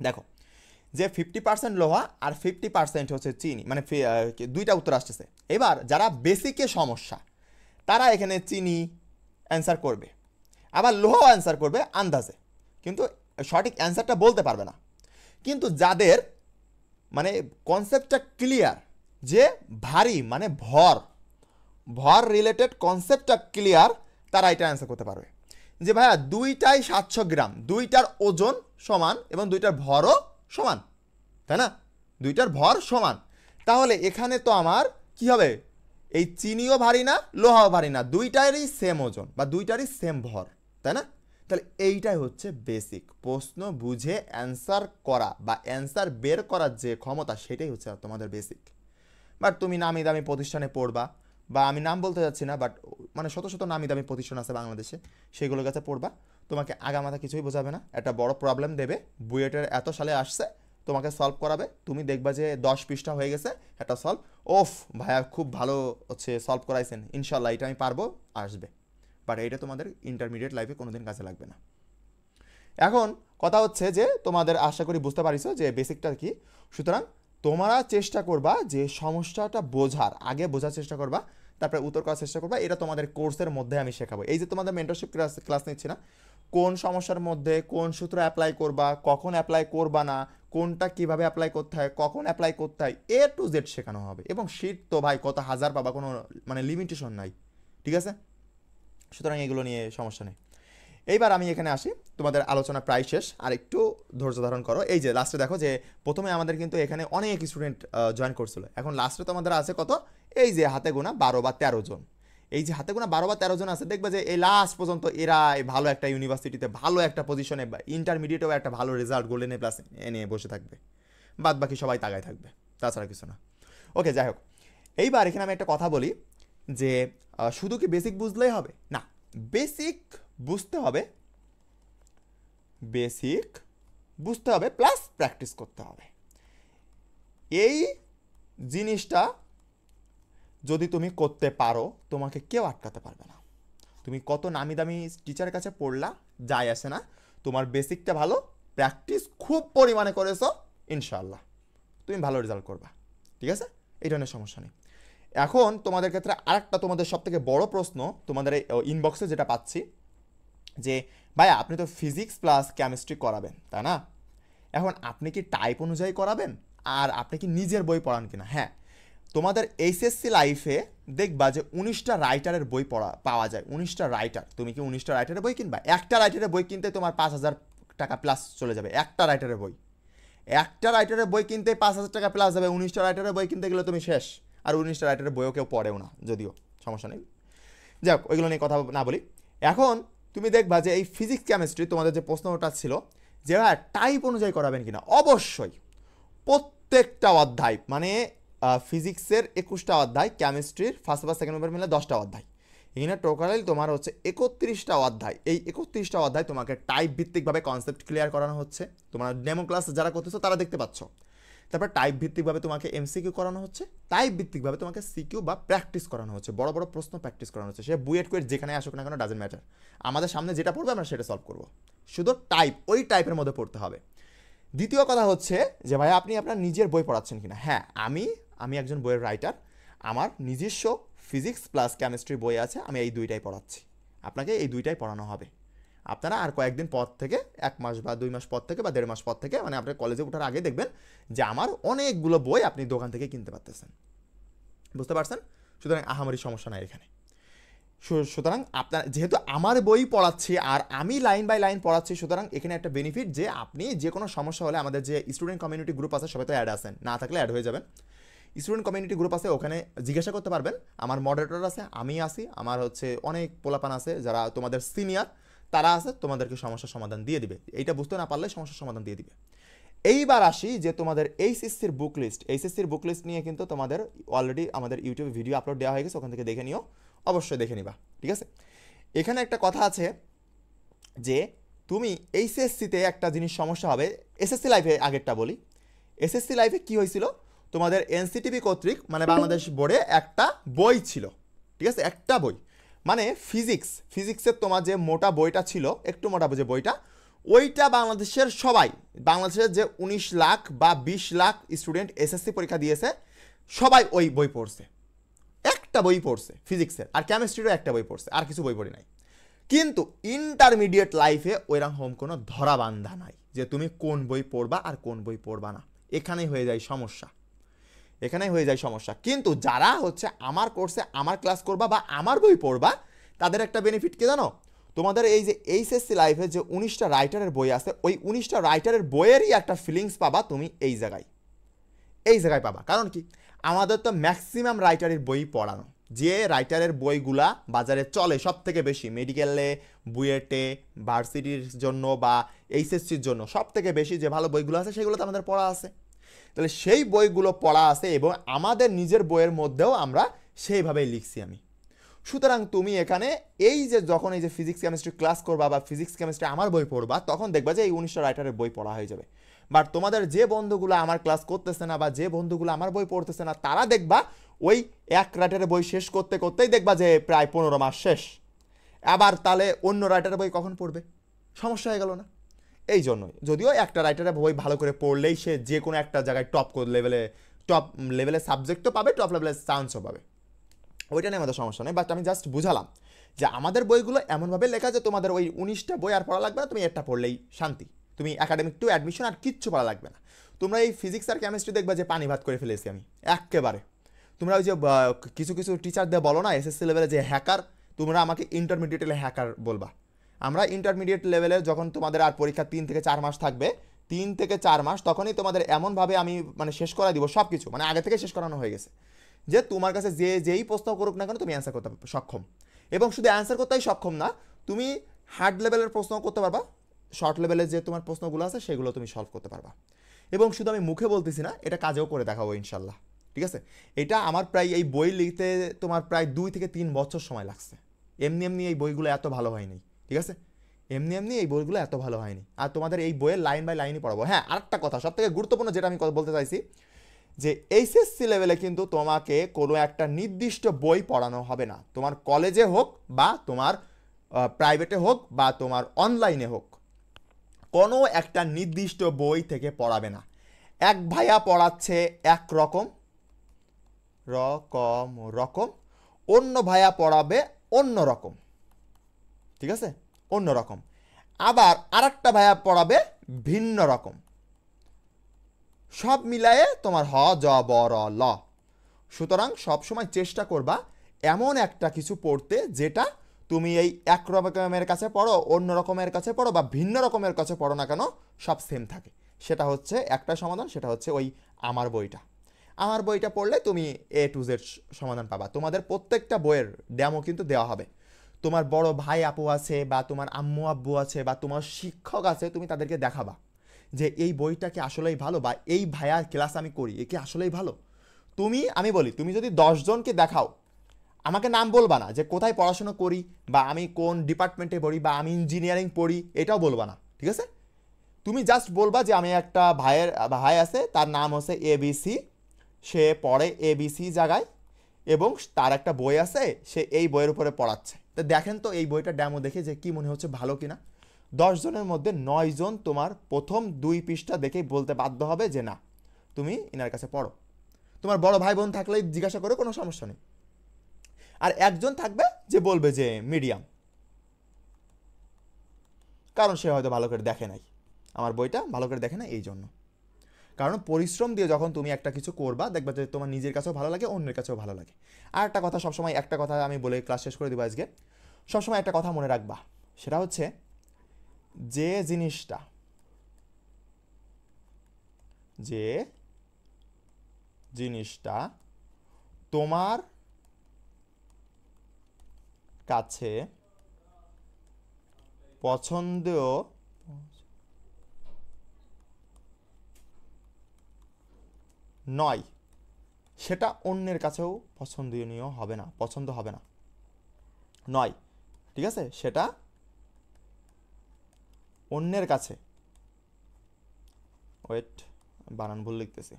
A: দেখো, যে 50% লোহা আর 50% হচ্ছে চিনি, মানে দুইটা উত্তর আসতেছে। এবার যারা বেসিকে সমস্যা, তারা এখানে চিনি অ্যান্সার করবে, আবার লোহাও অ্যান্সার করবে আন্দাজে, কিন্তু সঠিক অ্যান্সারটা বলতে পারবে না। কিন্তু যাদের মানে কনসেপ্টটা ক্লিয়ার, যে ভারী মানে ভর রিলেটেড কনসেপ্টটা ক্লিয়ার, তারা এটা অ্যান্সার করতে পারবে যে ভাইয়া দুইটাই 700 গ্রাম, দুইটার ওজন সমান এবং দুইটার ভরও সমান, তাই না? দুইটার ভর সমান, তাহলে এখানে তো আমার কি হবে, এই চিনিও ভারী না, লোহাও ভারী না, দুইটারই সেম ওজন বা দুইটারই সেম ভর, তাই না? তাহলে এইটাই হচ্ছে বেসিক। প্রশ্ন বুঝে অ্যান্সার করা বা অ্যান্সার বের করার যে ক্ষমতা, সেটাই হচ্ছে তোমাদের বেসিক। বাট তুমি নামি দামি প্রতিষ্ঠানে পড়বা, বা আমি নাম বলতে যাচ্ছি না, বাট মানে শত শত নামি দামি প্রতিষ্ঠান আছে বাংলাদেশে, সেগুলোর কাছে পড়বা, তোমাকে আগামাথা কিছুই বোঝাবে না। একটা বড় প্রবলেম দেবে, বুয়েটের এত সালে আসছে, তোমাকে সলভ করাবে, তুমি দেখবা যে 10 পৃষ্ঠা হয়ে গেছে একটা সলভ, ওফ ভাইয়া খুব ভালো হচ্ছে সলভ করাইছেন, ইনশাল্লাহ এটা আমি পারবো, আসবে। বাট এইটা তোমাদের ইন্টারমিডিয়েট লাইফে কোনোদিন কাজে লাগবে না। এখন কথা হচ্ছে যে তোমাদের আশা করি বুঝতে পারিছো যে বেসিকটা কি। সুতরাং তোমরা চেষ্টা করবা যে সমস্যাটা বোঝার আগে, বোঝার চেষ্টা করবা, তারপরে উত্তর করার চেষ্টা করবা। এটা তোমাদের কোর্সের মধ্যে আমি শেখাবো। এই যে তোমাদের মেন্টরশিপ ক্লাস নিচ্ছি না, কোন সমস্যার মধ্যে কোন সূত্র অ্যাপ্লাই করবা, কখন অ্যাপ্লাই করবা না, কোনটা কিভাবে অ্যাপ্লাই করতে হয়, কখন অ্যাপ্লাই করতে হয়, A to Z শেখানো হবে। এবং শীট তো ভাই কত হাজার পাবা, কোনো মানে লিমিটেশন নাই, ঠিক আছে? সুতরাং এগুলো নিয়ে সমস্যা নেই। এইবার আমি এখানে আসি, তোমাদের আলোচনা প্রায় শেষ, আর একটু ধৈর্য ধারণ করো। এই যে লাস্টে দেখো যে প্রথমে আমাদের কিন্তু এখানে অনেক স্টুডেন্ট জয়েন করছিল, এখন লাস্টে তোমাদের আছে কত, এই যে হাতে গোনা 12 বা 13 জন। এই যে হাতে গোনা 12 বা 13 জন আছে, দেখবে যে এই লাস্ট পর্যন্ত এরা ভালো একটা ইউনিভার্সিটিতে ভালো একটা পজিশনে বা ইন্টারমিডিয়েটেও একটা ভালো রেজাল্ট গোল্ডেন এ প্লাস এনে বসে থাকবে, বাদ বাকি সবাই তাগায় থাকবে, তাছাড়া কিছু না। ওকে, যাই হোক, এইবার এখানে আমি একটা কথা বলি যে শুধু কি বেসিক বুঝলেই হবে না, বেসিক বুঝতে হবে, বেসিক বুঝতে হবে প্লাস প্র্যাকটিস করতে হবে। এই জিনিসটা যদি তুমি করতে পারো তোমাকে কেউ আটকাতে পারবে না। তুমি কত নামি দামি টিচারের কাছে পড়লা যায় আসে না, তোমার বেসিকটা ভালো, প্র্যাকটিস খুব পরিমাণে করেছো, ইনশাআল্লাহ তুমি ভালো রেজাল্ট করবা, ঠিক আছে, এই ধরনের সমস্যা নেই। এখন তোমাদের ক্ষেত্রে আরেকটা তোমাদের সবথেকে বড় প্রশ্ন তোমাদের এই ইনবক্সে যেটা পাচ্ছি যে ভাইয়া আপনি তো ফিজিক্স প্লাস কেমিস্ট্রি করাবেন তাই না, এখন আপনি কি টাইপ অনুযায়ী করাবেন আর আপনি কি নিজের বই পড়ান কিনা? হ্যাঁ, তোমাদের এইচএসসি লাইফে দেখবা যে 19টা রাইটারের বই পাওয়া যায়, 19টা রাইটার। তুমি কি 19টা রাইটারের বই কিনবা? একটা রাইটারের বই কিনতে তোমার 5,000 টাকা প্লাস চলে যাবে, একটা রাইটারের বই, একটা রাইটারের বই কিনতে 5,000 টাকা প্লাস যাবে, 19টা রাইটারের বই কিনতে গেলে তুমি শেষ। আর 19টা রাইটারের বইও কেউ পড়েও না, যদিও সমস্যা নেই, যাক ওইগুলো নিয়ে কথা না বলি। এখন তুমি দেখবা যে এই ফিজিক্স কেমিস্ট্রি তোমাদের যে প্রশ্নটা ছিল যে হ্যাঁ টাইপ অনুযায়ী করাবেন কিনা, অবশ্যই প্রত্যেকটা অধ্যায় মানে ফিজিক্সের 21টা অধ্যায়, কেমিস্ট্রির ফার্স্ট বা সেকেন্ড পেপার মিলে 10টা অধ্যায়, এখানে টোটাল তোমার হচ্ছে 31টা অধ্যায়। এই 31টা অধ্যায় তোমাকে টাইপ ভিত্তিকভাবে কনসেপ্ট ক্লিয়ার করানো হচ্ছে, তোমার ডেমো ক্লাস যারা করতেছো তারা দেখতে পাচ্ছ। তারপর টাইপ ভিত্তিকভাবে তোমাকে এমসিকিউ করানো হচ্ছে, টাইপ ভিত্তিকভাবে তোমাকে সিকিউ বা প্র্যাকটিস করানো হচ্ছে, বড় বড় প্রশ্ন প্র্যাকটিস করানো হচ্ছে। সে বুয়েট কুয়েট যেখানে আসুক না কেন ডাজেন্ট ম্যাটার, আমাদের সামনে যেটা পড়বে আমরা সেটা সলভ করবো, শুধু টাইপ ওই টাইপের মধ্যে পড়তে হবে। দ্বিতীয় কথা হচ্ছে যে ভাই আপনি আপনার নিজের বই পড়াচ্ছেন কিনা? হ্যাঁ, আমি একজন বইয়ের রাইটার, আমার নিজস্ব ফিজিক্স প্লাস কেমিস্ট্রি বই আছে, আমি এই দুইটাই পড়াচ্ছি, আপনাকে এই দুইটাই পড়ানো হবে। আপনারা আর কয়েকদিন পর থেকে, 1 মাস বা 2 মাস পর থেকে বা 1.5 মাস পর থেকে, মানে আপনার কলেজে ওঠার আগে দেখবেন যে আমার অনেকগুলো বই আপনি দোকান থেকে কিনতে পারতেছেন, বুঝতে পারছেন? সুতরাং আহামরি সমস্যা নাই এখানে। সুতরাং আপনার যেহেতু আমার বই পড়াচ্ছি আর আমি লাইন বাই লাইন পড়াচ্ছি, সুতরাং এখানে একটা বেনিফিট যে আপনি যে কোনো সমস্যা হলে আমাদের যে স্টুডেন্ট কমিউনিটি গ্রুপ আছে সবাই তো অ্যাড আছেন, না থাকলে অ্যাড হয়ে যাবেন। স্টুডেন্ট কমিউনিটি গ্রুপ আছে, ওখানে জিজ্ঞাসা করতে পারবেন, আমার মডারেটর আছে, আমি আসি, আমার হচ্ছে অনেক পোলাপান আছে যারা তোমাদের সিনিয়র, তারা আছে, তোমাদেরকে সমস্যার সমাধান দিয়ে দিবে, এইটা বুঝতে না পারলে সমস্যার সমাধান দিয়ে দিবে। এইবার আসি যে তোমাদের এইচএসসির বুক লিস্ট, এইচএসসির বুক লিস্ট নিয়ে কিন্তু তোমাদের অলরেডি আমাদের ইউটিউবে ভিডিও আপলোড দেওয়া হয়ে গেছে, ওখান থেকে দেখে নিও, অবশ্যই দেখে নিবা, ঠিক আছে। এখানে একটা কথা আছে যে তুমি এইচএসসিতে একটা জিনিস সমস্যা হবে, এসএসসি লাইফে আগেরটা বলি, এসএসসি লাইফে কি হয়েছিল, তোমাদের এনসিটিভি কর্তৃক মানে বাংলাদেশ বোর্ডে একটা বই ছিল, ঠিক আছে, একটা বই মানে ফিজিক্সের তোমার যে মোটা বইটা ছিল, একটু মোটা যে বইটা, ওইটা বাংলাদেশের সবাই, বাংলাদেশের যে 19 লাখ বা 20 লাখ স্টুডেন্ট এসএসসি পরীক্ষা দিয়েছে সবাই ওই বই পড়ছে, একটা বই পড়ছে ফিজিক্সের, আর কেমিস্ট্রিরও একটা বই পড়ছে, আর কিছু বই পড়ি নাই। কিন্তু ইন্টারমিডিয়েট লাইফে ওইরকম কোনো ধরা বান্ধা নাই যে তুমি কোন বই পড়বা আর কোন বই পড়বা না, এখানেই হয়ে যায় সমস্যা, এখানেই হয়ে যায় সমস্যা। কিন্তু যারা হচ্ছে আমার কোর্সে আমার ক্লাস করবা বা আমার বই পড়বা, তাদের একটা বেনিফিট কি জানো, তোমাদের এই যে এইচএসসি লাইফে যে 19টা রাইটারের বই আছে, ওই 19টা রাইটারের বইয়েরই একটা ফিলিংস পাবা তুমি এই জায়গায় পাবা। কারণ কি, আমাদের তো ম্যাক্সিমাম রাইটারের বই পড়ানো, যে রাইটারের বইগুলা বাজারে চলে সব থেকে বেশি, মেডিকেলে, বুয়েটে, ভার্সিটির জন্য বা এইচএসসির জন্য সব থেকে বেশি যে ভালো বইগুলো আছে সেগুলো তো আমাদের পড়া আছে। তাহলে সেই বইগুলো পড়া আছে এবং আমাদের নিজের বইয়ের মধ্যেও আমরা সেইভাবেই লিখছি আমি। সুতরাং তুমি এখানে এই যে যখন এই যে ফিজিক্স কেমিস্ট্রি ক্লাস করবা বা ফিজিক্স কেমিস্ট্রি আমার বই পড়বা, তখন দেখবা যে এই 19টা রাইটারের বই পড়া হয়ে যাবে। বাট তোমাদের যে বন্ধুগুলো আমার ক্লাস করতেছে না বা যে বন্ধুগুলো আমার বই পড়তেছে না, তারা দেখবা ওই এক রাইটারের বই শেষ করতে করতেই দেখবা যে প্রায় 15 মাস শেষ। আবার তাহলে অন্য রাইটারের বই কখন পড়বে? সমস্যা হয়ে গেল না? এই জন্যই, যদিও একটা রাইটারের বই ভালো করে পড়লেই সে যে কোনো একটা জায়গায় টপ লেভেলে সাবজেক্টও পাবে, টপ লেভেলের চান্সও পাবে, ওইটা নিয়ে আমাদের সমস্যা নেই। বাট আমি জাস্ট বুঝালাম যে আমাদের বইগুলো এমনভাবে লেখা যে তোমাদের ওই 19টা বই আর পড়া লাগবে না, তুমি একটা পড়লেই শান্তি, তুমি একাডেমিক টু অ্যাডমিশন আর কিচ্ছু পড়া লাগবে না। তোমরা এই ফিজিক্স আর কেমিস্ট্রি দেখবা যে পানি ভাত করে ফেলেছি আমি একেবারে। তোমরা ওই যে কিছু টিচারদের বলো না এসএসসি লেভেলে যে হ্যাকার, তোমরা আমাকে ইন্টারমিডিয়েট হ্যাকার বলবা। আমরা ইন্টারমিডিয়েট লেভেলে যখন তোমাদের আর পরীক্ষা 3 থেকে 4 মাস থাকবে, 3 থেকে 4 মাস, তখনই তোমাদের এমনভাবে আমি মানে শেষ করা দিব সব কিছু, মানে আগে থেকে শেষ করানো হয়ে গেছে যে তোমার কাছে যেই প্রশ্ন করুক না কেন তুমি অ্যান্সার করতে সক্ষম, এবং শুধু অ্যান্সার করতেই সক্ষম না, তুমি হার্ড লেভেলের প্রশ্ন করতে পারবা, শর্ট লেভেলের যে তোমার প্রশ্নগুলো আছে সেগুলো তুমি সলভ করতে পারবা। এবং শুধু আমি মুখে বলতেছি না, এটা কাজেও করে দেখাবো ইনশাল্লাহ। ঠিক আছে, এটা আমার প্রায় এই বই লিখতে তোমার প্রায় 2 থেকে 3 বছর সময় লাগছে। এমনি এমনি এই বইগুলো এত ভালো হয়নি। ঠিক আছে, এমনি এমনি এই বইগুলো এত ভালো হয়নি। আর তোমাদের এই বইয়ের লাইন বাই লাইনই পড়াবো। হ্যাঁ, আরেকটা কথা সব থেকে গুরুত্বপূর্ণ যেটা আমি বলতে চাইছি, যে এইচএসসি লেভেলে কিন্তু তোমাকে কোনো একটা নির্দিষ্ট বই পড়ানো হবে না। তোমার কলেজে হোক বা তোমার প্রাইভেটে হোক বা তোমার অনলাইনে হোক, কোনো একটা নির্দিষ্ট বই থেকে পড়াবে না। এক ভাইয়া পড়াচ্ছে এক রকম রকম, অন্য ভাইয়া পড়াবে অন্য রকম। ঠিক আছে, অন্য রকম। আবার আরেকটা ভাইয়া পড়াবে ভিন্ন রকম। সব মিলায়ে তোমার হ জ ব র ল। সুতরাং সবসময় চেষ্টা করবা এমন একটা কিছু পড়তে যেটা তুমি এই এক রকমের কাছে পড়ো, অন্য রকমের কাছে পড়ো বা ভিন্ন রকমের কাছে পড়ো না কেন, সব সেম থাকে। সেটা হচ্ছে একটা সমাধান, সেটা হচ্ছে ওই আমার বইটা। আমার বইটা পড়লে তুমি A to Z সমাধান পাবা। তোমাদের প্রত্যেকটা বইয়ের ডেমো কিন্তু দেওয়া হবে। তোমার বড় ভাই আপু আছে বা তোমার আম্মু আব্বু আছে বা তোমার শিক্ষক আছে, তুমি তাদেরকে দেখাবা যে এই বইটা কি আসলেই ভালো, বা এই ভাইয়ার ক্লাস আমি করি এ কি আসলেই ভালো। আমি বলি, তুমি যদি 10 জনকে দেখাও, আমাকে নাম বলবা না যে কোথায় পড়াশোনা করি বা আমি কোন ডিপার্টমেন্টে পড়ি বা আমি ইঞ্জিনিয়ারিং পড়ি, এটাও বলবা না। ঠিক আছে, তুমি জাস্ট বলবা যে আমি একটা ভাই আছে, তার নাম হচ্ছে ABC, সে পড়ে ABC জায়গায় এবং তার একটা বই আছে, সে এই বইয়ের উপরে পড়াচ্ছে। তো দেখেন তো এই বইটা ডেমো দেখে যে কি মনে হচ্ছে ভালো কিনা। 10 জনের মধ্যে 9 জন তোমার প্রথম 2 পৃষ্ঠা দেখেই বলতে বাধ্য হবে যে না, তুমি ইনার কাছে পড়ো। তোমার বড় ভাই বোন থাকলেই জিজ্ঞাসা করো, কোনো সমস্যা নেই। আর একজন থাকবে যে বলবে যে মিডিয়াম, কারণ সে হয়তো ভালো করে দেখে নাই, আমার বইটা ভালো করে দেখে না এই জন্য। কারণ পরিশ্রম দিয়ে যখন তুমি একটা কিছু করবা, দেখবা যে তোমার নিজের কাছেও ভালো লাগে, অন্যের কাছেও ভালো লাগে। আর একটা কথা, সবসময় একটা কথা আমি বলে ক্লাস শেষ করে দিব আজকে। সবসময় একটা কথা মনে রাখবা, সেটা হচ্ছে যে জিনিসটা তোমার কাছে পছন্দ নয়, সেটা অন্যের কাছেও পছন্দনীয় হবে না, পছন্দ হবে না। নয়, ঠিক আছে, সেটা অন্যের কাছে, ওয়েট বানান ভুল লিখতেছি,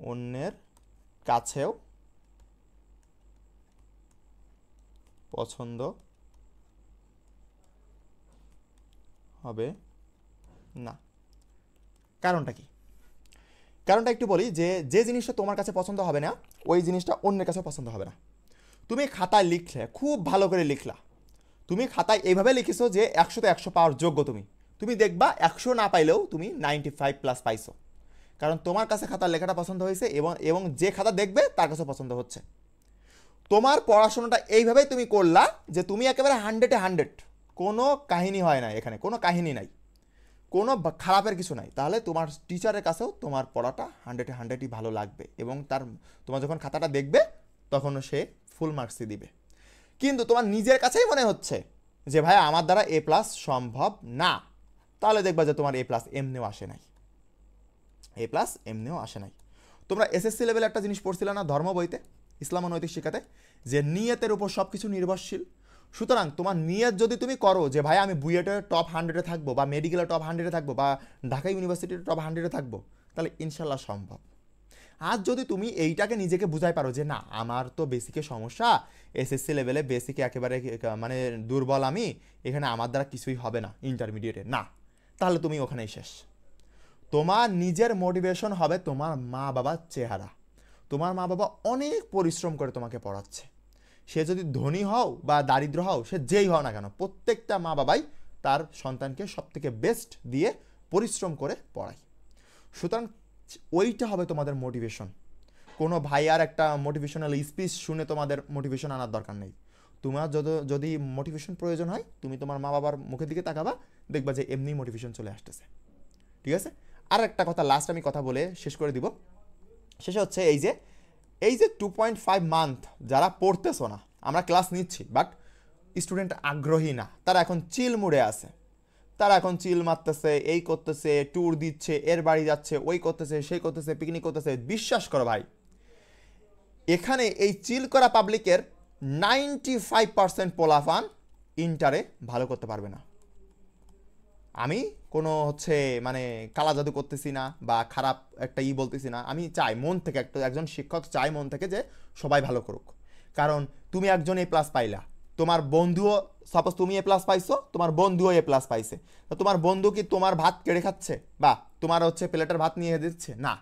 A: অন্যের কাছেও পছন্দ হবে না। কারণটা কি? কারণটা একটু বলি, যে জিনিসটা তোমার কাছে পছন্দ হবে না, ওই জিনিসটা অন্যের কাছে পছন্দ হবে না। তুমি খাতায় লিখলে, খুব ভালো করে লিখলা, তুমি খাতায় এইভাবে লিখেছো যে 100তে 100 পাওয়ার যোগ্য, তুমি দেখবা 100 না পাইলেও তুমি 95+ পাইছো, কারণ তোমার কাছে খাতার লেখাটা পছন্দ হয়েছে এবং যে খাতা দেখবে তার কাছে পছন্দ হচ্ছে। তোমার পড়াশোনাটা এইভাবেই তুমি করলা যে তুমি একেবারে 100-এ 100, কোনো কাহিনী হয় না, এখানে কোনো কাহিনী নাই, কোনো খারাপের কিছু নাই। তাহলে তোমার টিচারের কাছেও তোমার পড়াটা 100-এ 100ই ভালো লাগবে এবং তোমার যখন খাতাটা দেখবে তখন সে ফুল মার্কসই দিবে। কিন্তু তোমার নিজের কাছেই মনে হচ্ছে যে ভাই আমার দ্বারা A+ সম্ভব না, তাহলে দেখবা যে তোমার A+ এমনিও আসে নাই, A+ এমনিও আসে নাই। তোমরা এসএসসি লেভেলে একটা জিনিস পড়ছিলে না ধর্ম বইতে, ইসলাম ও নৈতিক শিক্ষাতে, যে নিয়তের উপর সব কিছু নির্ভরশীল। সুতরাং তোমার নিয়ত যদি তুমি করো যে ভাই আমি বুয়েটের টপ 100-এ থাকবো বা মেডিকেলের টপ 100-এ থাকবো বা ঢাকা ইউনিভার্সিটির টপ 100-এ থাকবো, তাহলে ইনশাল্লাহ সম্ভব। আর যদি তুমি এইটাকে নিজেকে বুঝাই পারো যে না আমার তো বেসিকে সমস্যা, এসএসসি লেভেলে বেসিকে একেবারে মানে দুর্বল আমি, এখানে আমার দ্বারা কিছুই হবে না ইন্টারমিডিয়েটে, না, তাহলে তুমি ওখানেই শেষ। তোমার নিজের মোটিভেশন হবে তোমার মা বাবার চেহারা। তোমার মা বাবা অনেক পরিশ্রম করে তোমাকে পড়াচ্ছে, সে যদি ধনী হও বা দারিদ্র হও, সে যেই হও না কেন, প্রত্যেকটা মা বাবাই তার সন্তানকে সবথেকে বেস্ট দিয়ে পরিশ্রম করে পড়ায়। সুতরাং ওইটা হবে তোমাদের মোটিভেশন। কোনো ভাই আর একটা মোটিভেশনাল স্পিচ শুনে তোমাদের মোটিভেশন আনার দরকার নেই। তোমার যদি মোটিভেশন প্রয়োজন হয়, তুমি তোমার মা বাবার মুখের দিকে তাকাবা, দেখবা যে এমনি মোটিভেশন চলে আসতেছে। ঠিক আছে, আর একটা কথা লাস্ট আমি কথা বলে শেষ করে দিব, শেষে হচ্ছে এই যে 2.5 মান্থ যারা পড়তেছো না, আমরা ক্লাস নিচ্ছি বাট স্টুডেন্ট আগ্রহী না, তারা এখন চিল মুডে আছে, তারা এখন চিল মারতেছে, এই করতেছে, ট্যুর দিচ্ছে, এর বাড়ি যাচ্ছে, ওই করতেছে, সেই করতেছে, পিকনিক করতেছে। বিশ্বাস করো ভাই, এখানে এই চিল করা পাবলিকের 95% পোলাফান ইন্টারে ভালো করতে পারবে না। আমি কোনো মানে কালা জাদু করতেছি না বা খারাপ একটা বলতেছি না। আমি চাই মন থেকে, একজন শিক্ষক চাই মন থেকে যে সবাই ভালো করুক। কারণ তুমি একজন এ প্লাস পাইলা, তোমার বন্ধুও, সাপোজ তুমি এ প্লাস পাইছো, তোমার বন্ধুও এ প্লাস পাইছে, তো তোমার বন্ধু কি তোমার ভাত কেড়ে খাচ্ছে বা তোমার প্লেটের ভাত নিয়ে দিচ্ছে না?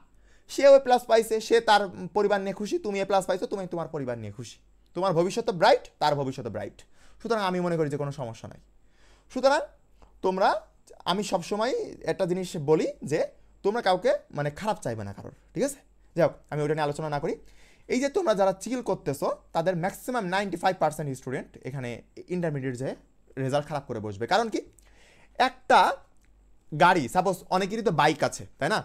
A: সেও এ প্লাস পাইছে, সে তার পরিবার নিয়ে খুশি, তুমি এ প্লাস পাইছো, তুমি তোমার পরিবার নিয়ে খুশি, তোমার ভবিষ্যৎ ব্রাইট, তার ভবিষ্যৎ ব্রাইট। সুতরাং আমি মনে করি যে কোনো সমস্যা নাই। সুতরাং তোমরা, আমি সবসময় একটা জিনিস বলি যে তোমরা কাউকে খারাপ চাইবে না কারোর, ঠিক আছে? যাই হোক, আমি ওইটা নিয়ে আলোচনা না করি। এই যে তোমরা যারা চিল করতেছো, তাদের ম্যাক্সিমাম 95% স্টুডেন্ট এখানে ইন্টারমিডিয়েট যেয়ে রেজাল্ট খারাপ করে বসবে। কারণ কি, একটা গাড়ি, সাপোজ অনেকেরই তো বাইক আছে, তাই না?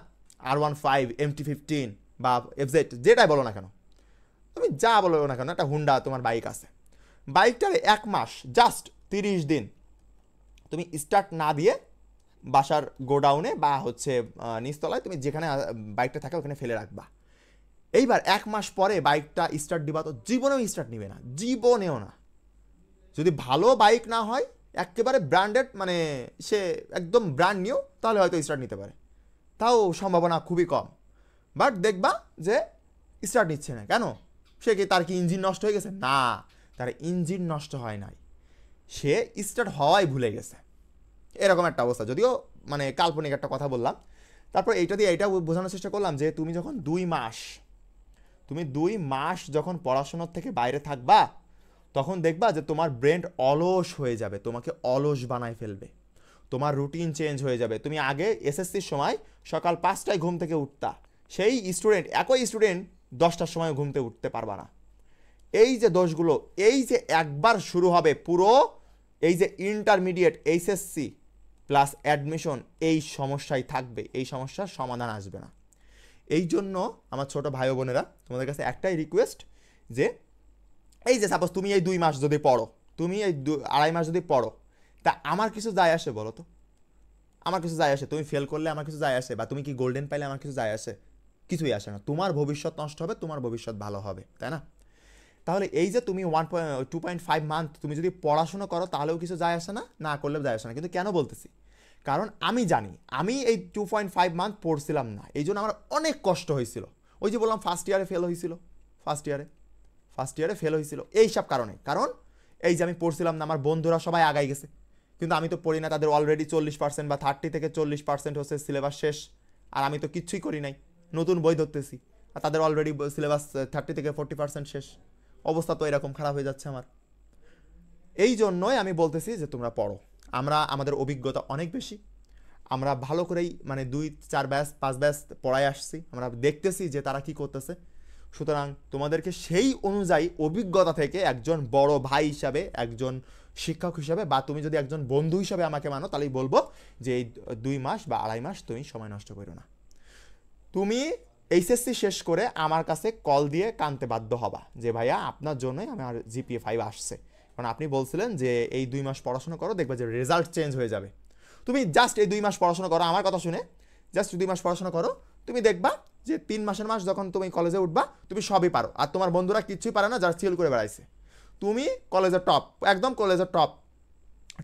A: R15, MT-15 বা FZ, যেটাই বলো না কেন, তুমি যা বলো না কেন, একটা হুন্ডা তোমার বাইক আছে, বাইকটার 1 মাস, জাস্ট 30 দিন তুমি স্টার্ট না দিয়ে বাসার গোডাউনে বা নিচতলায়, তুমি যেখানে বাইকটা থাকে ওখানে ফেলে রাখবা। এইবার 1 মাস পরে বাইকটা স্টার্ট দিবা, তো জীবনেও স্টার্ট নিবে না, জীবনেও না। যদি ভালো বাইক না হয়, একেবারে ব্র্যান্ডেড, সে একদম ব্র্যান্ড নিউ, তাহলে হয়তো স্টার্ট নিতে পারে, তাও সম্ভাবনা খুবই কম। বাট দেখবা যে স্টার্ট নিচ্ছে না কেন? সে কি, তার কি ইঞ্জিন নষ্ট হয়ে গেছে? না, তার ইঞ্জিন নষ্ট হয় নাই, সে স্টার্ট হওয়াই ভুলে গেছে। এরকম একটা অবস্থা, যদিও কাল্পনিক একটা কথা বললাম। তারপর এইটা দিয়ে এইটা বোঝানোর চেষ্টা করলাম যে তুমি যখন 2 মাস যখন পড়াশোনার থেকে বাইরে থাকবা, তখন দেখবা যে তোমার ব্রেন অলস হয়ে যাবে, তোমাকে অলস বানায় ফেলবে, তোমার রুটিন চেঞ্জ হয়ে যাবে। তুমি আগে এসএসসির সময় সকাল 5টায় ঘুম থেকে উঠতা, সেই স্টুডেন্ট, একই স্টুডেন্ট 10টার সময় ঘুম থেকে উঠতে পারবা না। এই যে দোষগুলো, এই যে একবার শুরু হবে পুরো এই যে ইন্টারমিডিয়েট, এইচএসসি প্লাস অ্যাডমিশন, এই সমস্যাই থাকবে, এই সমস্যার সমাধান আসবে না। এই জন্য আমার ছোট ভাই বোনেরা, তোমাদের কাছে একটাই রিকোয়েস্ট যে এই যে সাপোজ তুমি এই 2 মাস যদি পড়ো, তুমি এই 2.5 মাস যদি পড়ো, তা আমার কিছু যায় আসে বলো তো? আমার কিছু যায় আসে? তুমি ফেল করলে আমার কিছু যায় আসে, বা তুমি কি গোল্ডেন পাইলে আমার কিছু যায় আসে? কিছুই আসে না। তোমার ভবিষ্যৎ নষ্ট হবে, তোমার ভবিষ্যৎ ভালো হবে, তাই না? তাহলে এই যে তুমি 2.5 মান্থ তুমি যদি পড়াশোনা করো, তাহলেও কিছু যায় আসে না, না করলেও যায় আসে না। কিন্তু কেন বলতেছি? কারণ আমি জানি, আমি এই 2.5 মান্থ পড়ছিলাম না, এই জন্য আমার অনেক কষ্ট হয়েছিল। ওই যে বললাম ফার্স্ট ইয়ারে ফেল হয়েছিল, ফার্স্ট ইয়ারে ফেল হয়েছিল এইসব কারণে। কারণ এই যে আমি পড়ছিলাম না, আমার বন্ধুরা সবাই আগাই গেছে, কিন্তু আমি তো পড়ি না। তাদের অলরেডি 40% বা 30 থেকে 40% হচ্ছে সিলেবাস শেষ, আর আমি তো কিচ্ছুই করি নাই, নতুন বই ধরতেছি, আর তাদের অলরেডি সিলেবাস 30 থেকে 40% শেষ। অবস্থা তো এরকম খারাপ হয়ে যাচ্ছে আমার। এই জন্যই আমি বলতেছি যে তোমরা পড়ো। আমাদের অভিজ্ঞতা অনেক বেশি, আমরা ভালো করেই 2-4 ব্যাচ 5 ব্যাচ পড়ায় আসছি, আমরা দেখতেছি যে তারা কি করতেছে। সুতরাং তোমাদেরকে সেই অনুযায়ী অভিজ্ঞতা থেকে একজন বড় ভাই হিসাবে, একজন শিক্ষক হিসাবে, বা তুমি যদি একজন বন্ধু হিসাবে আমাকে মানো, তাহলেই বলবো যে এই 2 মাস বা 2.5 মাস তুমি সময় নষ্ট করো না। তুমি এইচএসসি শেষ করে আমার কাছে কল দিয়ে কানতে বাধ্য হবা যে ভাইয়া আপনার জন্যই আমার জিপিএ 5 আসছে, কারণ আপনি বলছিলেন যে এই 2 মাস পড়াশোনা করো, দেখবে যে রেজাল্ট চেঞ্জ হয়ে যাবে। তুমি জাস্ট এই 2 মাস পড়াশোনা করো, আমার কথা শুনে জাস্ট 2 মাস পড়াশোনা করো, তুমি দেখবা যে 3 মাসের মাস যখন তুমি কলেজে উঠবা, তুমি সবই পারো। আর তোমার বন্ধুরা কিচ্ছুই পারে না, যারা চিল করে বেড়াইছে। তুমি কলেজের টপ, একদম কলেজের টপ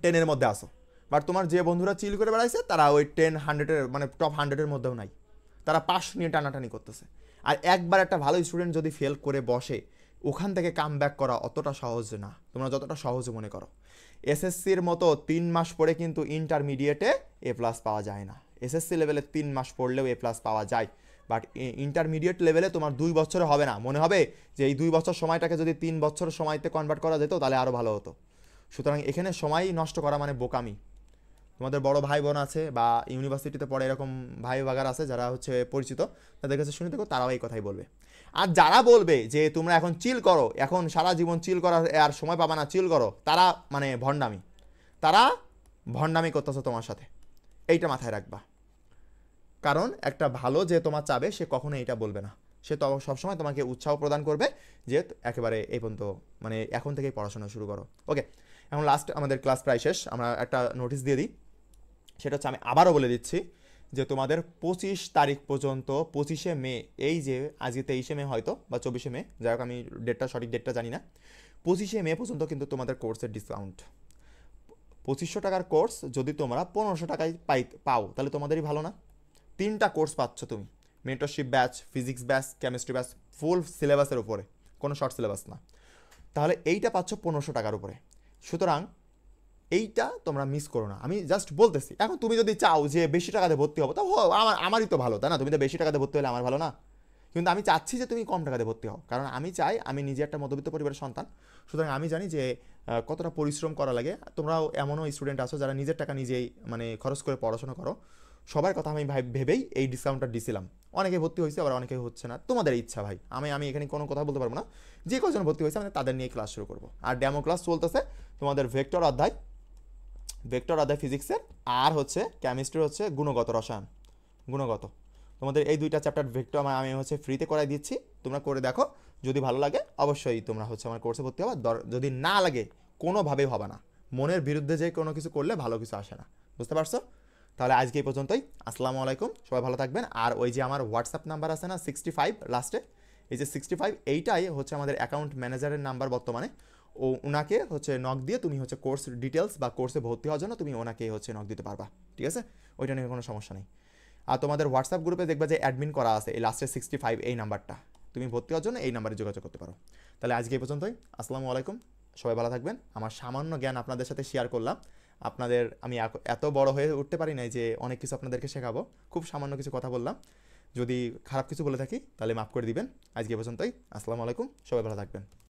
A: 10-এর মধ্যে আসো, বাট তোমার যে বন্ধুরা চিল করে বেড়াইছে তারা ওই 10-100-এর টপ 100-এর মধ্যেও নাই, তারা পাস নিয়ে টানাটানি করতেছে। আর একবার একটা ভালো স্টুডেন্ট যদি ফেল করে বসে, ওখান থেকে কাম ব্যাক করা অতটা সহজ না, তোমরা যতটা সহজ মনে করো। এসএসসির মতো 3 মাস পড়ে কিন্তু ইন্টারমিডিয়েটে এ প্লাস পাওয়া যায় না। এসএসসি লেভেলে 3 মাস পড়লেও এ প্লাস পাওয়া যায়, বাট ইন্টারমিডিয়েট লেভেলে তোমার 2 বছরে হবে না। মনে হবে যে এই 2 বছর সময়টাকে যদি 3 বছর সময়তে কনভার্ট করা যেত, তাহলে আরও ভালো হতো। সুতরাং এখানে সময় নষ্ট করা মানে বোকামি। তোমাদের বড় ভাই বোন আছে বা ইউনিভার্সিটিতে পড়ে এরকম ভাই বাগার আছে যারা পরিচিত, তাদের কাছে শুনে দেখো, তারাও এই কথাই বলবে। আর যারা বলবে যে তোমরা এখন চিল করো, এখন সারা জীবন চিল করার আর সময় পাবা না, চিল করো, তারা ভণ্ডামি, তারা ভণ্ডামি করতেছে তোমার সাথে, এইটা মাথায় রাখবা। কারণ একটা ভালো যে তোমার চাবে, সে কখনো এইটা বলবে না সে তো সবসময় তোমাকে উৎসাহ প্রদান করবে যে একেবারে এই পর্যন্ত মানে এখন থেকেই পড়াশোনা শুরু করো। ওকে, এখন লাস্ট আমাদের ক্লাস প্রায় শেষ, আমরা একটা নোটিশ দিয়ে দিই। সেটা হচ্ছে আমি আবারও বলে দিচ্ছি যে তোমাদের 25 তারিখ পর্যন্ত, 25শে মে, এই যে আজকে 23শে মে হয়তো বা 24শে মে, যাই হোক আমি সঠিক ডেটটা জানি না, 25শে মে পর্যন্ত কিন্তু তোমাদের কোর্সের ডিসকাউন্ট। 2500 টাকার কোর্স যদি তোমরা 1500 টাকায় পাও তাহলে তোমাদেরই ভালো না? 3টা কোর্স পাচ্ছ তুমি, mentorship batch, physics batch, chemistry batch, full সিলেবাসের উপরে, কোনো শর্ট সিলেবাস না। তাহলে এইটা পাচ্ছ 1500 টাকার উপরে। সুতরাং এইটা তোমরা মিস করো না, আমি জাস্ট বলতেছি। এখন তুমি যদি চাও যে বেশি টাকাতে ভর্তি হবো, তা আমারই তো ভালো, তাই না? তুমি তো বেশি টাকাতে ভর্তি হলে আমার ভালো না? কিন্তু আমি চাচ্ছি যে তুমি কম টাকাতে ভর্তি হও, কারণ আমি চাই, আমি নিজে একটা মধ্যবিত্ত পরিবারের সন্তান, সুতরাং আমি জানি যে কতটা পরিশ্রম করা লাগে। তোমরাও এমনও স্টুডেন্ট আছো যারা নিজের টাকা নিজেই মানে খরচ করে পড়াশোনা করো। সবার কথা আমি ভেবেই এই ডিসকাউন্টটা দিছিলাম। অনেকে ভর্তি হয়েছে, আবার অনেকে হচ্ছে না, তোমাদের ইচ্ছা ভাই। আমি এখানে কোনো কথা বলতে পারবো না। যে কজন ভর্তি হয়েছে আমি তাদের নিয়ে ক্লাস শুরু করবো। আর ডেমো ক্লাস চলতেছে তোমাদের ভেক্টর অধ্যায় ফিজিক্সের, আর হচ্ছে কেমিস্ট্রি হচ্ছে গুণগত। তোমাদের এই 2টা চ্যাপ্টার ভেক্টর আমি হচ্ছে ফ্রিতে করাই দিচ্ছি, তোমরা করে দেখো। যদি ভালো লাগে অবশ্যই তোমরা হচ্ছে আমার কোর্সে ভর্তি হবা, যদি না লাগে কোনোভাবেই হবে না। মনের বিরুদ্ধে যে কোনো কিছু করলে ভালো কিছু আসে না, বুঝতে পারছো? তাহলে আজকে এই পর্যন্তই। আসসালামু আলাইকুম, সবাই ভালো থাকবেন। আর ওই যে আমার হোয়াটসঅ্যাপ নাম্বার আছে না 65 লাস্টে, এই যে 65, এইটাই হচ্ছে আমাদের অ্যাকাউন্ট ম্যানেজারের নাম্বার বর্তমানে। ওনাকে হচ্ছে নক দিয়ে তুমি হচ্ছে কোর্স ডিটেলস বা কোর্সে ভর্তি হওয়ার জন্য তুমি ওনাকে হচ্ছে নক দিতে পারবা, ঠিক আছে? ওইটা নিয়ে কোনো সমস্যা নেই। আর তোমাদের হোয়াটসঅ্যাপ গ্রুপে দেখবা যে অ্যাডমিন করা আছে এই লাস্টের 65 এই নাম্বারটা, তুমি ভর্তি হওয়ার জন্য এই নাম্বারে যোগাযোগ করতে পারো। তাহলে আজকে এই পর্যন্তই। আসসালামু আলাইকুম, সবাই ভালো থাকবেন। আমার সামান্য জ্ঞান আপনাদের সাথে শেয়ার করলাম। আমি এত বড় হয়ে উঠতে পারি নাই যে অনেক কিছু আপনাদেরকে শেখাবো, খুব সামান্য কিছু কথা বললাম। যদি খারাপ কিছু বলে থাকি তাহলে মাফ করে দিবেন। আজকে এই পর্যন্তই। আসসালামু আলাইকুম, সবাই ভালো থাকবেন।